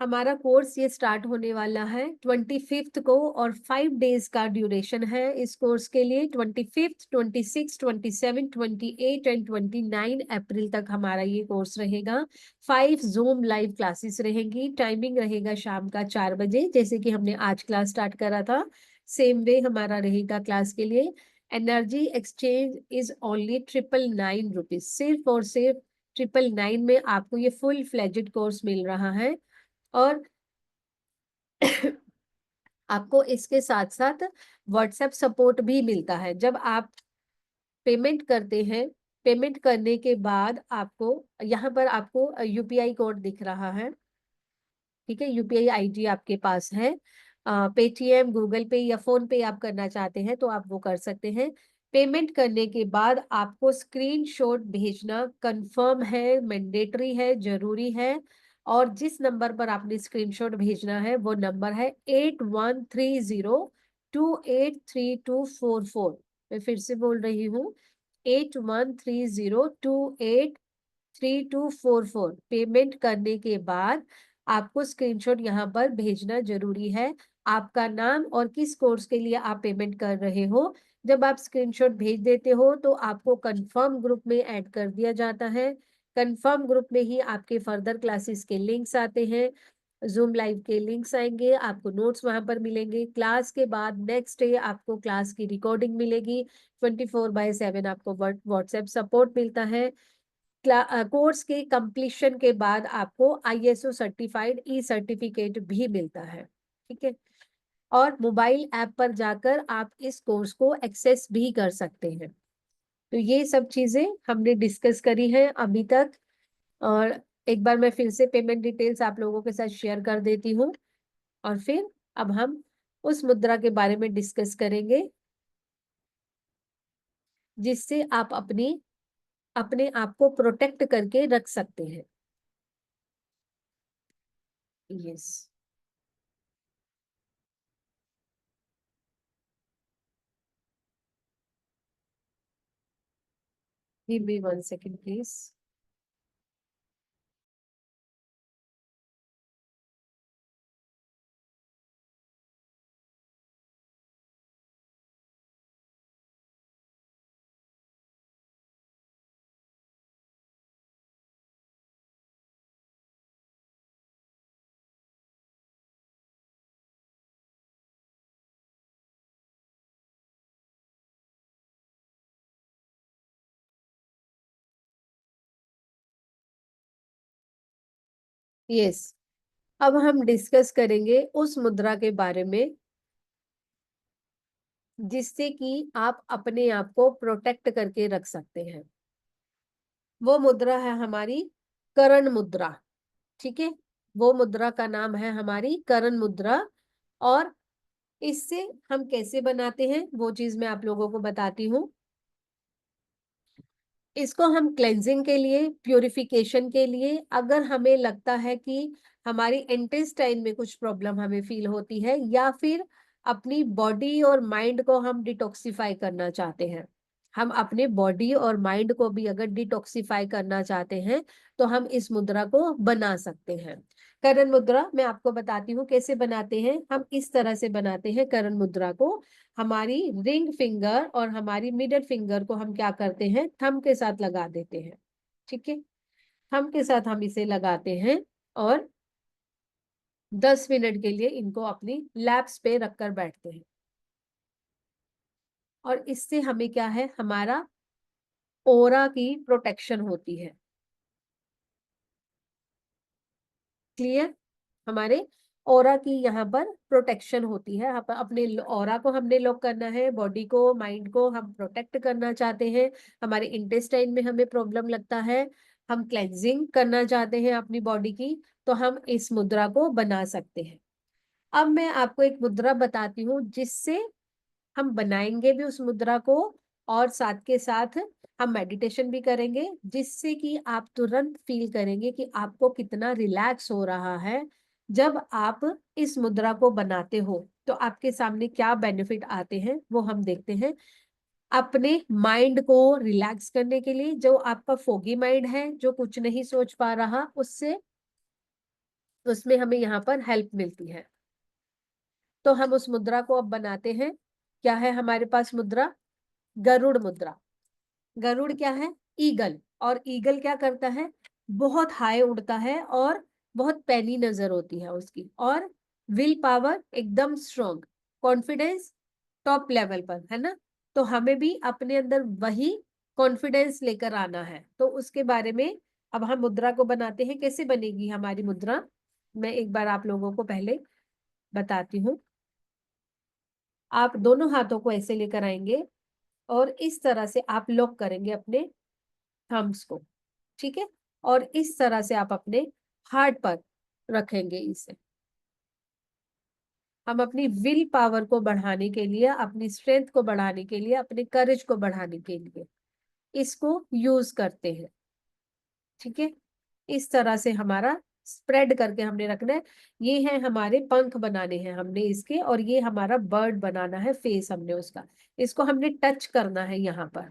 हमारा कोर्स ये स्टार्ट होने वाला है 25th को और 5 डेज का ड्यूरेशन है इस कोर्स के लिए। 25th, 26, 27, 28 एंड 29 अप्रैल तक हमारा ये कोर्स रहेगा। 5 जूम लाइव क्लासेस रहेंगी। टाइमिंग रहेगा शाम का 4 बजे, जैसे कि हमने आज क्लास स्टार्ट करा था, सेम वे हमारा रहेगा क्लास के लिए। Energy exchange is only 999 rupees, सिर्फ और सिर्फ 999 में आपको ये फुल फ्लेजेड कोर्स मिल रहा है। और आपको इसके साथ साथ व्हाट्सएप सपोर्ट भी मिलता है। जब आप पेमेंट करते हैं, पेमेंट करने के बाद आपको यहाँ पर आपको यूपीआई कोड दिख रहा है। ठीक है, यूपीआई आईडी आपके पास है। पेटीएम, गूगल पे या फोन पे आप करना चाहते हैं तो आप वो कर सकते हैं। पेमेंट करने के बाद आपको स्क्रीनशॉट भेजना कंफर्म है, मैंडेटरी है, जरूरी है। और जिस नंबर पर आपने स्क्रीनशॉट भेजना है वो नंबर है 8130283244। मैं फिर से बोल रही हूँ, 8130283244। पेमेंट करने के बाद आपको स्क्रीनशॉट यहाँ पर भेजना जरूरी है, आपका नाम और किस कोर्स के लिए आप पेमेंट कर रहे हो। जब आप स्क्रीनशॉट भेज देते हो तो आपको कंफर्म ग्रुप में ऐड कर दिया जाता है। कंफर्म ग्रुप में ही आपके फर्दर क्लासेस के लिंक्स आते हैं, जूम लाइव के लिंक्स आएंगे, आपको नोट्स वहां पर मिलेंगे। क्लास के बाद नेक्स्ट डे आपको क्लास की रिकॉर्डिंग मिलेगी। 24/7 आपको व्हाट्सएप सपोर्ट मिलता है। कोर्स के कंप्लीशन के बाद आपको आईएसओ सर्टिफाइड ई सर्टिफिकेट भी मिलता है। ठीक है, और मोबाइल ऐप पर जाकर आप इस कोर्स को एक्सेस भी कर सकते हैं। तो ये सब चीजें हमने डिस्कस करी है अभी तक। और एक बार मैं फिर से पेमेंट डिटेल्स आप लोगों के साथ शेयर कर देती हूँ, और फिर अब हम उस मुद्रा के बारे में डिस्कस करेंगे जिससे आप अपने आप को प्रोटेक्ट करके रख सकते हैं। Yes, give me 1 second please. Yes, अब हम डिस्कस करेंगे उस मुद्रा के बारे में जिससे कि आप अपने आप को प्रोटेक्ट करके रख सकते हैं। वो मुद्रा है हमारी करण मुद्रा। ठीक है, वो मुद्रा का नाम है हमारी करण मुद्रा। और इससे हम कैसे बनाते हैं वो चीज मैं आप लोगों को बताती हूँ। इसको हम क्लेंजिंग के लिए, प्यूरिफिकेशन के लिए, अगर हमें लगता है कि हमारी इंटेस्टाइन में कुछ प्रॉब्लम हमें फील होती है, या फिर अपनी बॉडी और माइंड को हम डिटॉक्सिफाई करना चाहते हैं, हम अपने बॉडी और माइंड को भी अगर डिटॉक्सिफाई करना चाहते हैं तो हम इस मुद्रा को बना सकते हैं। करण मुद्रा मैं आपको बताती हूँ कैसे बनाते हैं। हम इस तरह से बनाते हैं करण मुद्रा को। हमारी रिंग फिंगर और हमारी मिडल फिंगर को हम क्या करते हैं, थंब के साथ लगा देते हैं। ठीक है, थंब के साथ हम इसे लगाते हैं और 10 मिनट के लिए इनको अपनी लैप्स पे रखकर बैठते हैं। और इससे हमें क्या है, हमारा ओरा की प्रोटेक्शन होती है। क्लियर, हमारे ओरा की यहाँ पर प्रोटेक्शन होती है। अपने ओरा को हमने लॉक करना है, बॉडी को, माइंड को हम प्रोटेक्ट करना चाहते हैं। हमारे इंटेस्टाइन में हमें प्रॉब्लम लगता है, हम क्लेंजिंग करना चाहते हैं अपनी बॉडी की, तो हम इस मुद्रा को बना सकते हैं। अब मैं आपको एक मुद्रा बताती हूँ जिससे हम बनाएंगे भी उस मुद्रा को, और साथ के साथ हम मेडिटेशन भी करेंगे, जिससे कि आप तुरंत फील करेंगे कि आपको कितना रिलैक्स हो रहा है। जब आप इस मुद्रा को बनाते हो तो आपके सामने क्या बेनिफिट आते हैं वो हम देखते हैं। अपने माइंड को रिलैक्स करने के लिए, जो आपका फोगी माइंड है, जो कुछ नहीं सोच पा रहा, उससे उसमें हमें यहाँ पर हेल्प मिलती है। तो हम उस मुद्रा को अब बनाते हैं। क्या है हमारे पास मुद्रा? गरुड़ मुद्रा। गरुड़ क्या है? ईगल। और ईगल क्या करता है? बहुत हाई उड़ता है और बहुत पैनी नजर होती है उसकी, और विल पावर एकदम स्ट्रोंग, कॉन्फिडेंस टॉप लेवल पर, है ना? तो हमें भी अपने अंदर वही कॉन्फिडेंस लेकर आना है। तो उसके बारे में अब हम मुद्रा को बनाते हैं। कैसे बनेगी हमारी मुद्रा, मैं एक बार आप लोगों को पहले बताती हूँ। आप दोनों हाथों को ऐसे लेकर आएंगे और इस तरह से आप लॉक करेंगे अपने थम्स को, ठीक है? और इस तरह से आप अपने हार्ट पर रखेंगे इसे। हम अपनी विल पावर को बढ़ाने के लिए, अपनी स्ट्रेंथ को बढ़ाने के लिए, अपने करेज को बढ़ाने के लिए इसको यूज करते हैं, ठीक है? इस तरह से हमारा स्प्रेड करके हमने रखना है। ये है हमारे पंख बनाने हैं हमने इसके, और ये हमारा बर्ड बनाना है, फेस हमने उसका, इसको हमने टच करना है यहाँ पर,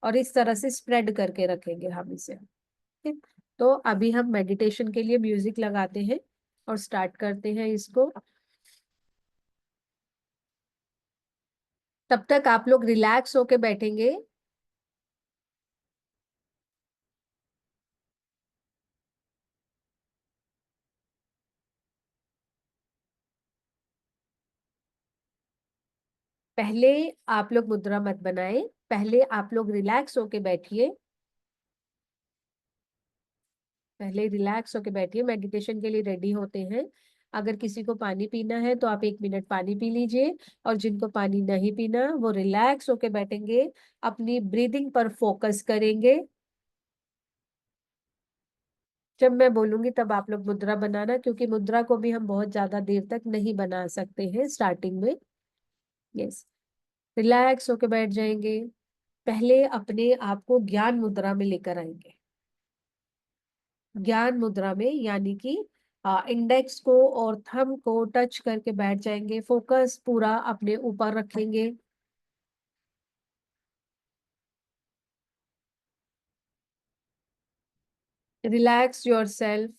और इस तरह से स्प्रेड करके रखेंगे हम इसे, ठीक है? तो अभी हम मेडिटेशन के लिए म्यूजिक लगाते हैं और स्टार्ट करते हैं इसको। तब तक आप लोग रिलैक्स होके बैठेंगे। पहले आप लोग मुद्रा मत बनाए, पहले आप लोग रिलैक्स होके बैठिए। पहले रिलैक्स होके बैठिए, मेडिटेशन के लिए रेडी होते हैं। अगर किसी को पानी पीना है तो आप 1 मिनट पानी पी लीजिए, और जिनको पानी नहीं पीना वो रिलैक्स होके बैठेंगे, अपनी ब्रीदिंग पर फोकस करेंगे। जब मैं बोलूंगी तब आप लोग मुद्रा बनाना, क्योंकि मुद्रा को भी हम बहुत ज्यादा देर तक नहीं बना सकते हैं स्टार्टिंग में। यस, रिलैक्स होके बैठ जाएंगे। पहले अपने आप को ज्ञान मुद्रा में लेकर आएंगे। ज्ञान मुद्रा में यानी कि इंडेक्स को और थंब को टच करके बैठ जाएंगे, फोकस पूरा अपने ऊपर रखेंगे। Relax your self.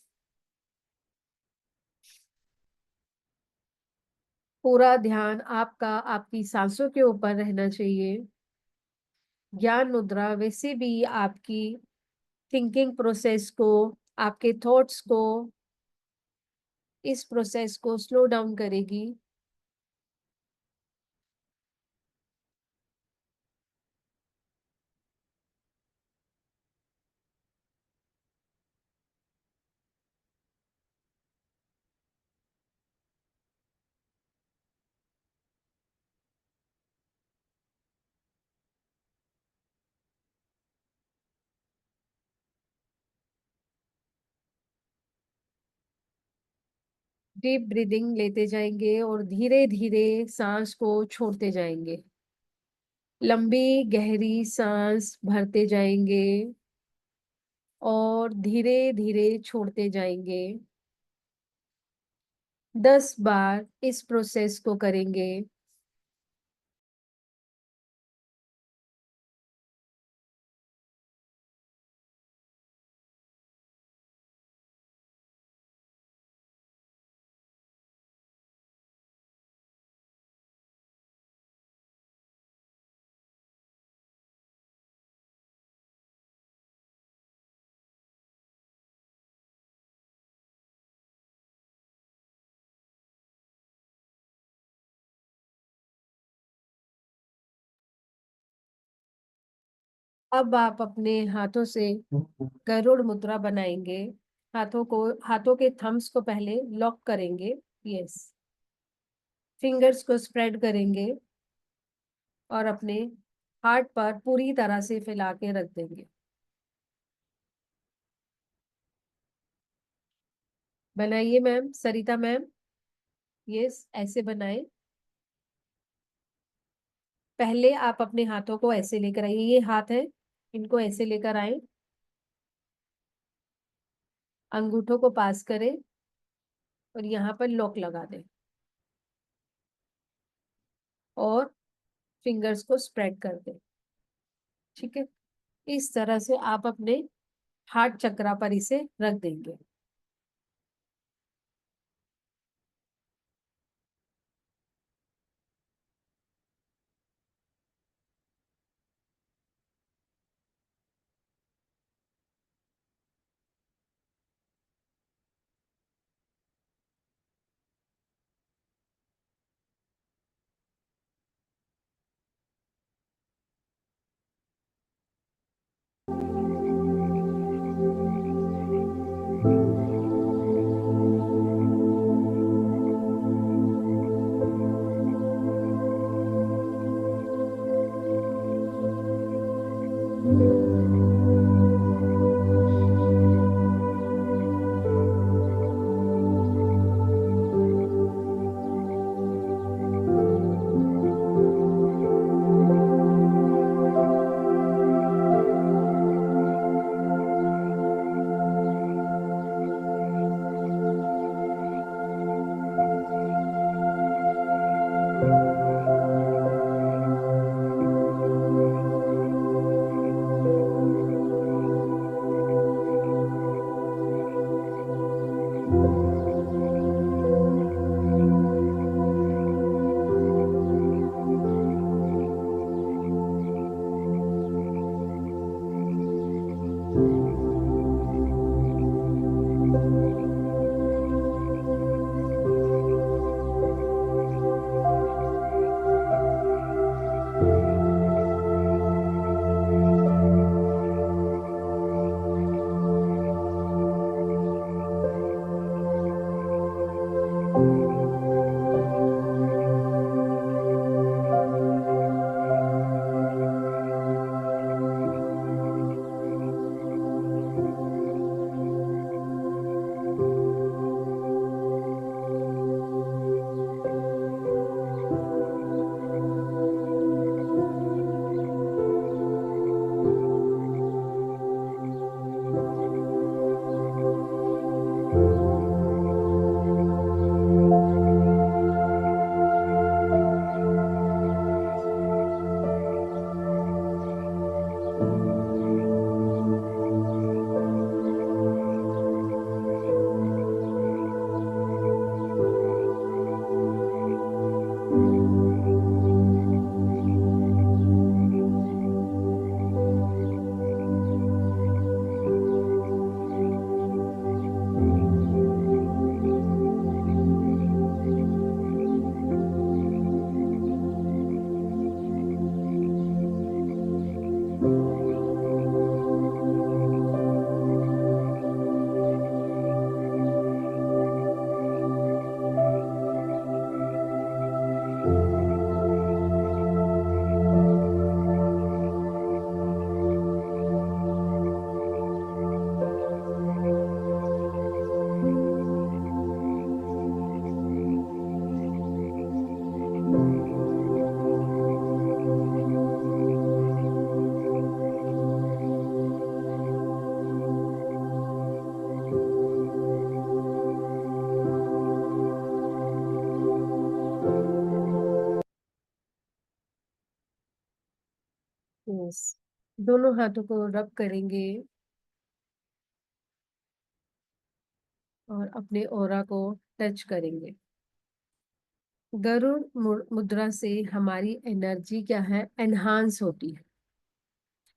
पूरा ध्यान आपका आपकी सांसों के ऊपर रहना चाहिए। ज्ञान मुद्रा वैसे भी आपकी थिंकिंग प्रोसेस को, आपके थॉट्स को, इस प्रोसेस को स्लो डाउन करेगी। डीप ब्रीदिंग लेते जाएंगे और धीरे धीरे सांस को छोड़ते जाएंगे। लंबी गहरी सांस भरते जाएंगे और धीरे धीरे छोड़ते जाएंगे। 10 बार इस प्रोसेस को करेंगे। अब आप अपने हाथों से गरुड़ मुद्रा बनाएंगे। हाथों के थम्स को पहले लॉक करेंगे। यस, फिंगर्स को स्प्रेड करेंगे और अपने हार्ट पर पूरी तरह से फैला के रख देंगे। बनाइए मैम, सरिता मैम। यस, ऐसे बनाए। पहले आप अपने हाथों को ऐसे लेकर आइए, ये हाथ है, इनको ऐसे लेकर आए, अंगूठों को पास करें और यहाँ पर लॉक लगा दें और फिंगर्स को स्प्रेड कर दें। ठीक है, इस तरह से आप अपने हार्ट चक्रा पर इसे रख देंगे। यस, दोनों हाथों को रब करेंगे और अपने ऑरा को टच करेंगे। गरुड़ मुद्रा से हमारी एनर्जी क्या है, एनहांस होती है।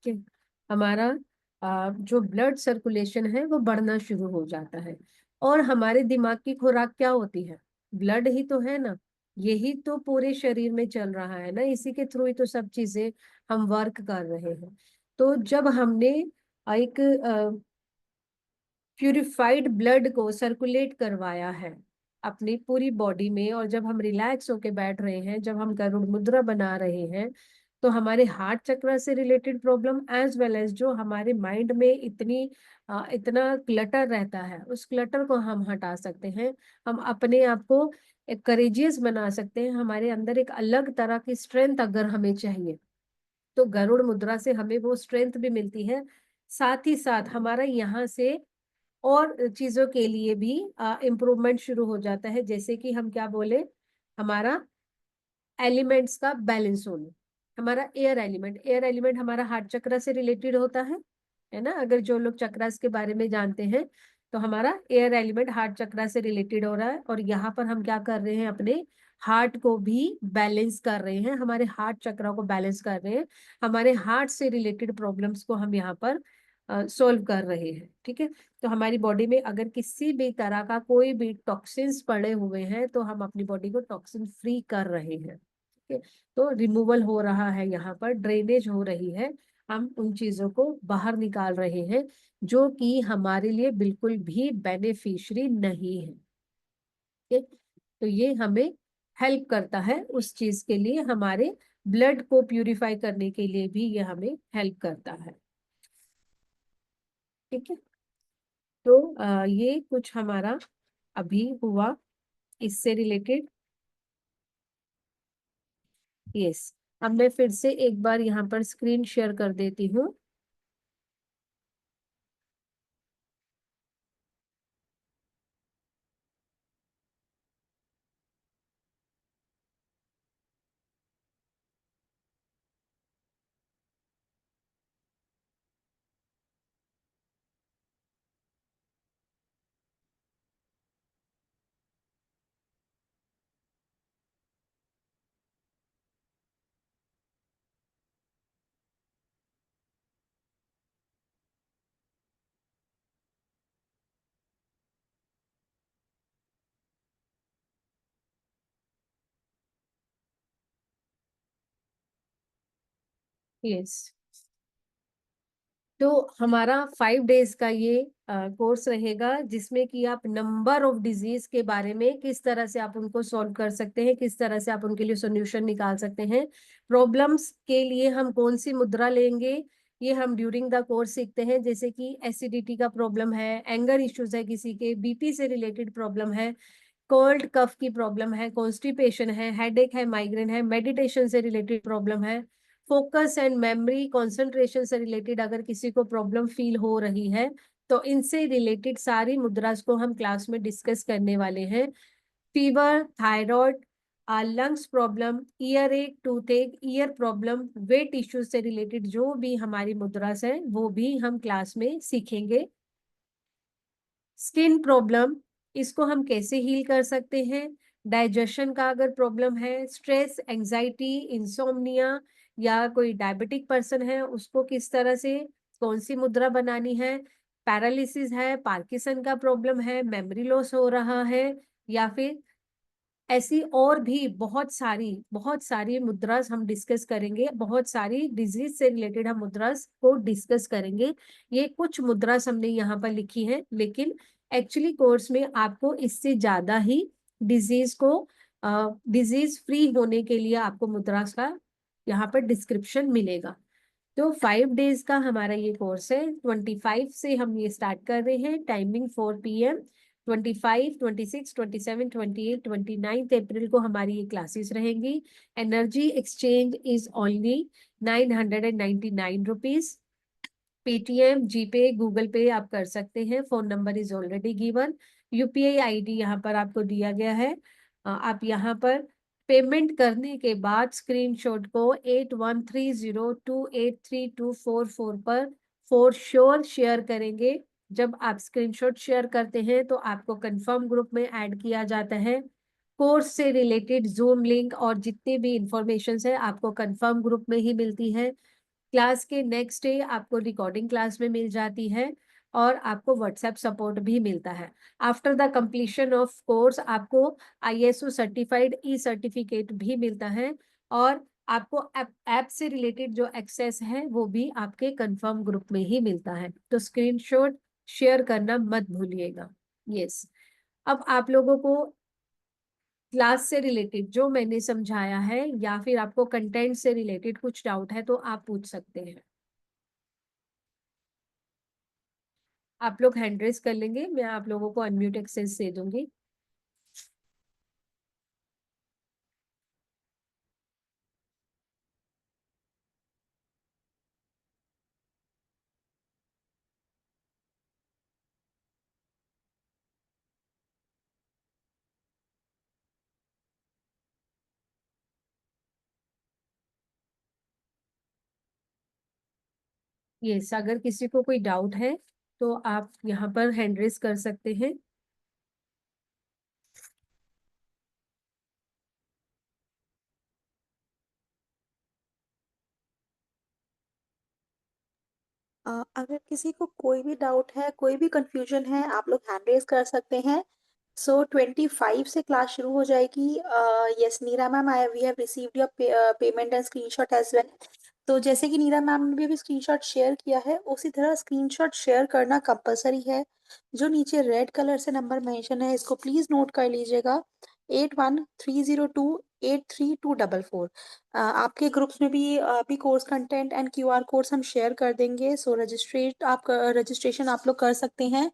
ठीक है, हमारा जो ब्लड सर्कुलेशन है वो बढ़ना शुरू हो जाता है। और हमारे दिमाग की खुराक क्या होती है, ब्लड ही तो है ना, यही तो पूरे शरीर में चल रहा है ना, इसी के थ्रू ही तो सब चीजें हम वर्क कर रहे हैं। तो जब हमने एक प्यूरिफाइड ब्लड को सर्कुलेट करवाया है अपनी पूरी बॉडी में, और जब हम रिलैक्स होके बैठ रहे हैं, जब हम गरुड़ मुद्रा बना रहे हैं, तो हमारे हार्ट चक्र से related problem as well as जो हमारे माइंड में इतना क्लटर रहता है, उस क्लटर को हम हटा सकते हैं। हम अपने आप को एक करेजियस बना सकते हैं। हमारे अंदर एक अलग तरह की स्ट्रेंथ अगर हमें चाहिए तो गरुड़ मुद्रा से हमें वो स्ट्रेंथ भी मिलती है। साथ ही साथ हमारा यहाँ से और चीजों के लिए भी इम्प्रूवमेंट शुरू हो जाता है, जैसे कि हम क्या बोले, हमारा एलिमेंट्स का बैलेंस होना। हमारा एयर एलिमेंट हमारा हार्ट चक्र से रिलेटेड होता है ना। अगर जो लोग चक्रास के बारे में जानते हैं तो हमारा एयर एलिमेंट हार्ट चक्र से रिलेटेड हो रहा है, और यहाँ पर हम क्या कर रहे हैं, अपने हार्ट को भी बैलेंस कर रहे हैं, हमारे हार्ट चक्र को बैलेंस कर रहे हैं, हमारे हार्ट से रिलेटेड प्रॉब्लम्स को हम यहाँ पर सोल्व कर रहे हैं। ठीक है, तो हमारी बॉडी में अगर किसी भी तरह का कोई भी टॉक्सिन्स पड़े हुए हैं तो हम अपनी बॉडी को टॉक्सिन फ्री कर रहे हैं। ठीक है, तो रिमूवल हो रहा है, यहाँ पर ड्रेनेज हो रही है, हम उन चीजों को बाहर निकाल रहे हैं जो कि हमारे लिए बिल्कुल भी बेनिफिशियरी नहीं है। ठीक है, तो ये हमें हेल्प करता है उस चीज के लिए, हमारे ब्लड को प्यूरिफाई करने के लिए भी ये हमें हेल्प करता है। ठीक है, तो ये कुछ हमारा अभी हुआ इससे रिलेटेड। यस, अब मैं फिर से एक बार यहाँ पर स्क्रीन शेयर कर देती हूँ। यस, तो हमारा 5 डेज का ये कोर्स रहेगा, जिसमें कि आप नंबर ऑफ डिजीज के बारे में किस तरह से आप उनको सॉल्व कर सकते हैं, किस तरह से आप उनके लिए सॉल्यूशन निकाल सकते हैं, प्रॉब्लम्स के लिए हम कौन सी मुद्रा लेंगे, ये हम ड्यूरिंग द कोर्स सीखते हैं। जैसे कि एसिडिटी का प्रॉब्लम है, एंगर इश्यूज है, किसी के बीपी से रिलेटेड प्रॉब्लम है, कोल्ड कफ की प्रॉब्लम है, कॉन्स्टिपेशन है, हेडेक है, माइग्रेन है, मेडिटेशन से रिलेटेड प्रॉब्लम है, फोकस एंड मेमोरी कंसंट्रेशन से रिलेटेड अगर किसी को प्रॉब्लम फील हो रही है तो इनसे रिलेटेड सारी मुद्रास को हम क्लास में डिस्कस करने वाले हैं। Fever, thyroid, lungs problem, year एक, टूथ एक, ईयर प्रॉब्लम, वेट इश्यूज से रिलेटेड जो भी हमारी मुद्रास है वो भी हम क्लास में सीखेंगे। स्किन प्रॉब्लम, इसको हम कैसे हील कर सकते हैं, डाइजेशन का अगर प्रॉब्लम है, स्ट्रेस, एंजाइटी, इंसोम्निया, या कोई डायबिटिक पर्सन है उसको किस तरह से कौन सी मुद्रा बनानी है, पैरालिसिस है, पार्किंसन का प्रॉब्लम है, मेमोरी लॉस हो रहा है, या फिर ऐसी और भी बहुत सारी मुद्रास हम डिस्कस करेंगे, बहुत सारी डिजीज से रिलेटेड हम मुद्रास को डिस्कस करेंगे। ये कुछ मुद्रास हमने यहाँ पर लिखी है, लेकिन एक्चुअली कोर्स में आपको इससे ज्यादा ही डिजीज को डिजीज फ्री होने के लिए आपको मुद्रास का यहाँ पर डिस्क्रिप्शन मिलेगा। तो 5 डेज का हमारा ये कोर्स है। 25 से हम ये स्टार्ट कर रहे हैं, टाइमिंग 4 PM। 25, 26, 27, 28, 29 अप्रैल को हमारी ये क्लासेस रहेंगी। Energy exchange is only 999 rupees. Paytm, GPay, Google पे आप कर सकते हैं, phone number is already given, UPI ID यहाँ पर आपको दिया गया है। आप यहाँ पर पेमेंट करने के बाद स्क्रीनशॉट को 8130283244 पर फॉर श्योर शेयर करेंगे। जब आप स्क्रीनशॉट शेयर करते हैं तो आपको कंफर्म ग्रुप में ऐड किया जाता है। कोर्स से रिलेटेड जूम लिंक और जितनी भी इंफॉर्मेशन है आपको कंफर्म ग्रुप में ही मिलती है। क्लास के नेक्स्ट डे आपको रिकॉर्डिंग क्लास में मिल जाती है, और आपको व्हाट्सएप सपोर्ट भी मिलता है। After the completion of course आपको ISO सर्टिफाइड ई सर्टिफिकेट भी मिलता है, और आपको ऐप से रिलेटेड जो एक्सेस है वो भी आपके कंफर्म ग्रुप में ही मिलता है। तो स्क्रीनशॉट शेयर करना मत भूलिएगा। यस, अब आप लोगों को क्लास से रिलेटेड जो मैंने समझाया है या फिर आपको कंटेंट से रिलेटेड कुछ डाउट है तो आप पूछ सकते हैं। आप लोग हैंड रेस कर लेंगे, मैं आप लोगों को अनम्यूट एक्सेस दे दूंगी। यस, अगर किसी को कोई डाउट है तो आप यहाँ पर हैंड रेस कर सकते हैं। अगर किसी को कोई भी डाउट है, कोई भी कंफ्यूजन है, आप लोग हैंड रेज कर सकते हैं। सो 25 से क्लास शुरू हो जाएगी। Yes Neera ma'am, I we have received your payment and screenshot as well. तो जैसे कि नीरा मैम ने भी अभी स्क्रीनशॉट शेयर किया है, उसी तरह स्क्रीनशॉट शेयर करना कंपलसरी है। जो नीचे रेड कलर से नंबर मेंशन है, इसको प्लीज नोट कर लीजिएगा, 8130283244। आपके ग्रुप्स में भी course content and QR codes हम शेयर कर देंगे। सो रजिस्ट्रेशन आप लोग कर सकते हैं।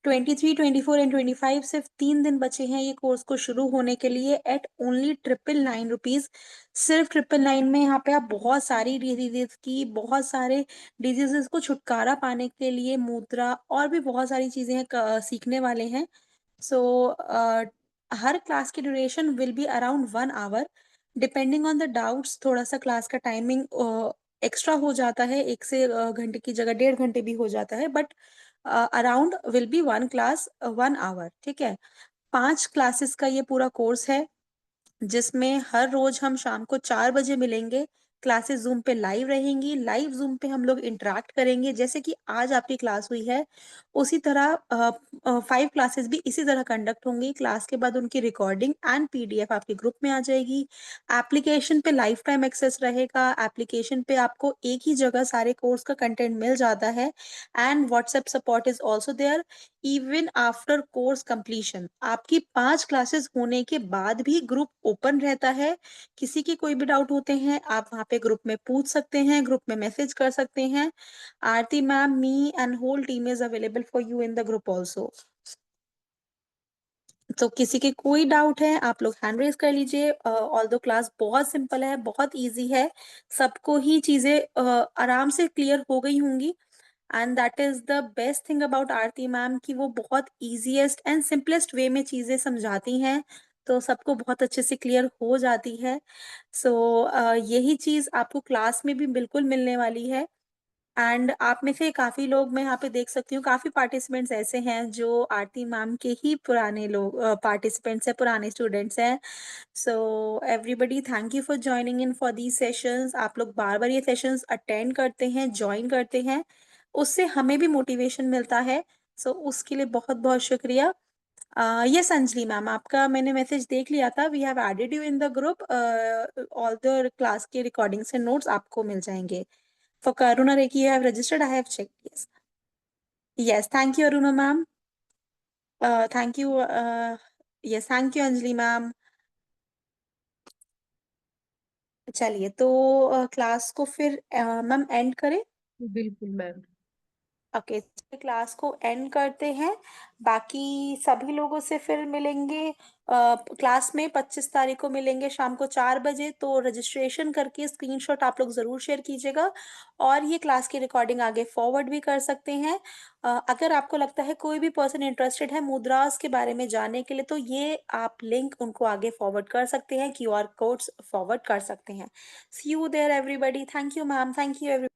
23, 24 एंड 25 सिर्फ 3 दिन बचे हैं ये कोर्स को शुरू होने के लिए, एट ओनली 999 रुपीज। सिर्फ 999 में यहाँ पे आप बहुत सारी डिजीजेस की, बहुत सारे डिजीजेस को छुटकारा पाने के लिए मुद्रा और भी बहुत सारी चीजें सीखने वाले हैं। सो हर क्लास की duration will be around 1 hour. Depending on the doubts थोड़ा सा क्लास का टाइमिंग एक्स्ट्रा हो जाता है, 1 से घंटे की जगह 1.5 घंटे भी हो जाता है, but around will be 1 class 1 hour. ठीक है, 5 क्लासेस का ये पूरा कोर्स है, जिसमें हर रोज हम शाम को 4 बजे मिलेंगे। क्लासेस जूम पे लाइव रहेंगी, लाइव जूम पे हम लोग इंटरेक्ट करेंगे, जैसे कि आज आपकी क्लास हुई है उसी तरह 5 क्लासेस भी इसी तरह कंडक्ट होंगी। क्लास के बाद उनकी रिकॉर्डिंग एंड पीडीएफ आपके ग्रुप में आ जाएगी। एप्लीकेशन पे लाइफ टाइम एक्सेस रहेगा। एप्लीकेशन पे आपको एक ही जगह सारे कोर्स का कंटेंट मिल जाता है, and WhatsApp support is also there. Even after course completion आपकी 5 क्लासेस होने के बाद भी ग्रुप ओपन रहता है। किसी की कोई भी डाउट होते हैं आप वहाँ पे ग्रुप में पूछ सकते हैं, ग्रुप में मैसेज कर सकते हैं। Aarti ma'am, me and whole team is available for you in the group also. तो किसी के कोई डाउट है आप लोग हैंड रेज कर लीजिए। ऑल्दो क्लास बहुत सिंपल है, बहुत इजी है, सबको ही चीजें आराम से क्लियर हो गई होंगी। And that is the best thing about Aarti ma'am कि वो बहुत इजीएस्ट एंड सिंपलेस्ट वे में चीजें समझाती हैं, तो सबको बहुत अच्छे से क्लियर हो जाती है। सो यही चीज आपको क्लास में भी बिल्कुल मिलने वाली है। एंड आप में से काफी लोग, मैं यहाँ पे देख सकती हूँ, काफी पार्टिसिपेंट्स ऐसे हैं जो आरती मैम के ही पुराने लोग पार्टिसिपेंट्स हैं, पुराने स्टूडेंट्स हैं। So everybody, thank you for joining in for these sessions. आप लोग बार बार ये सेशंस अटेंड करते हैं, ज्वाइन करते हैं, उससे हमें भी मोटिवेशन मिलता है। सो उसके लिए बहुत बहुत शुक्रिया। यस अंजलि मैम, आपका मैंने मैसेज देख लिया था, we have added you in the group. All the class के रिकॉर्डिंग्स एंड नोट्स आपको मिल जाएंगे। For Karuna Rekhi, you have registered. I have checked. Yes. Yes. Thank you, Aruna ma'am. Thank you. Yes. Thank you, Anjali ma'am. चलिए, तो class को फिर ma'am and करें। बिल्कुल मैम। ओके, क्लास को एंड करते हैं। बाकी सभी लोगों से फिर मिलेंगे क्लास में 25 तारीख को मिलेंगे शाम को 4 बजे। तो रजिस्ट्रेशन करके स्क्रीनशॉट आप लोग जरूर शेयर कीजिएगा, और ये क्लास की रिकॉर्डिंग आगे फॉरवर्ड भी कर सकते हैं। अगर आपको लगता है कोई भी पर्सन इंटरेस्टेड है मुद्रास के बारे में जानने के लिए, तो ये आप लिंक उनको आगे फॉरवर्ड कर सकते हैं, क्यूआर कोड्स फॉरवर्ड कर सकते हैं। See you there everybody. Thank you ma'am, thank you every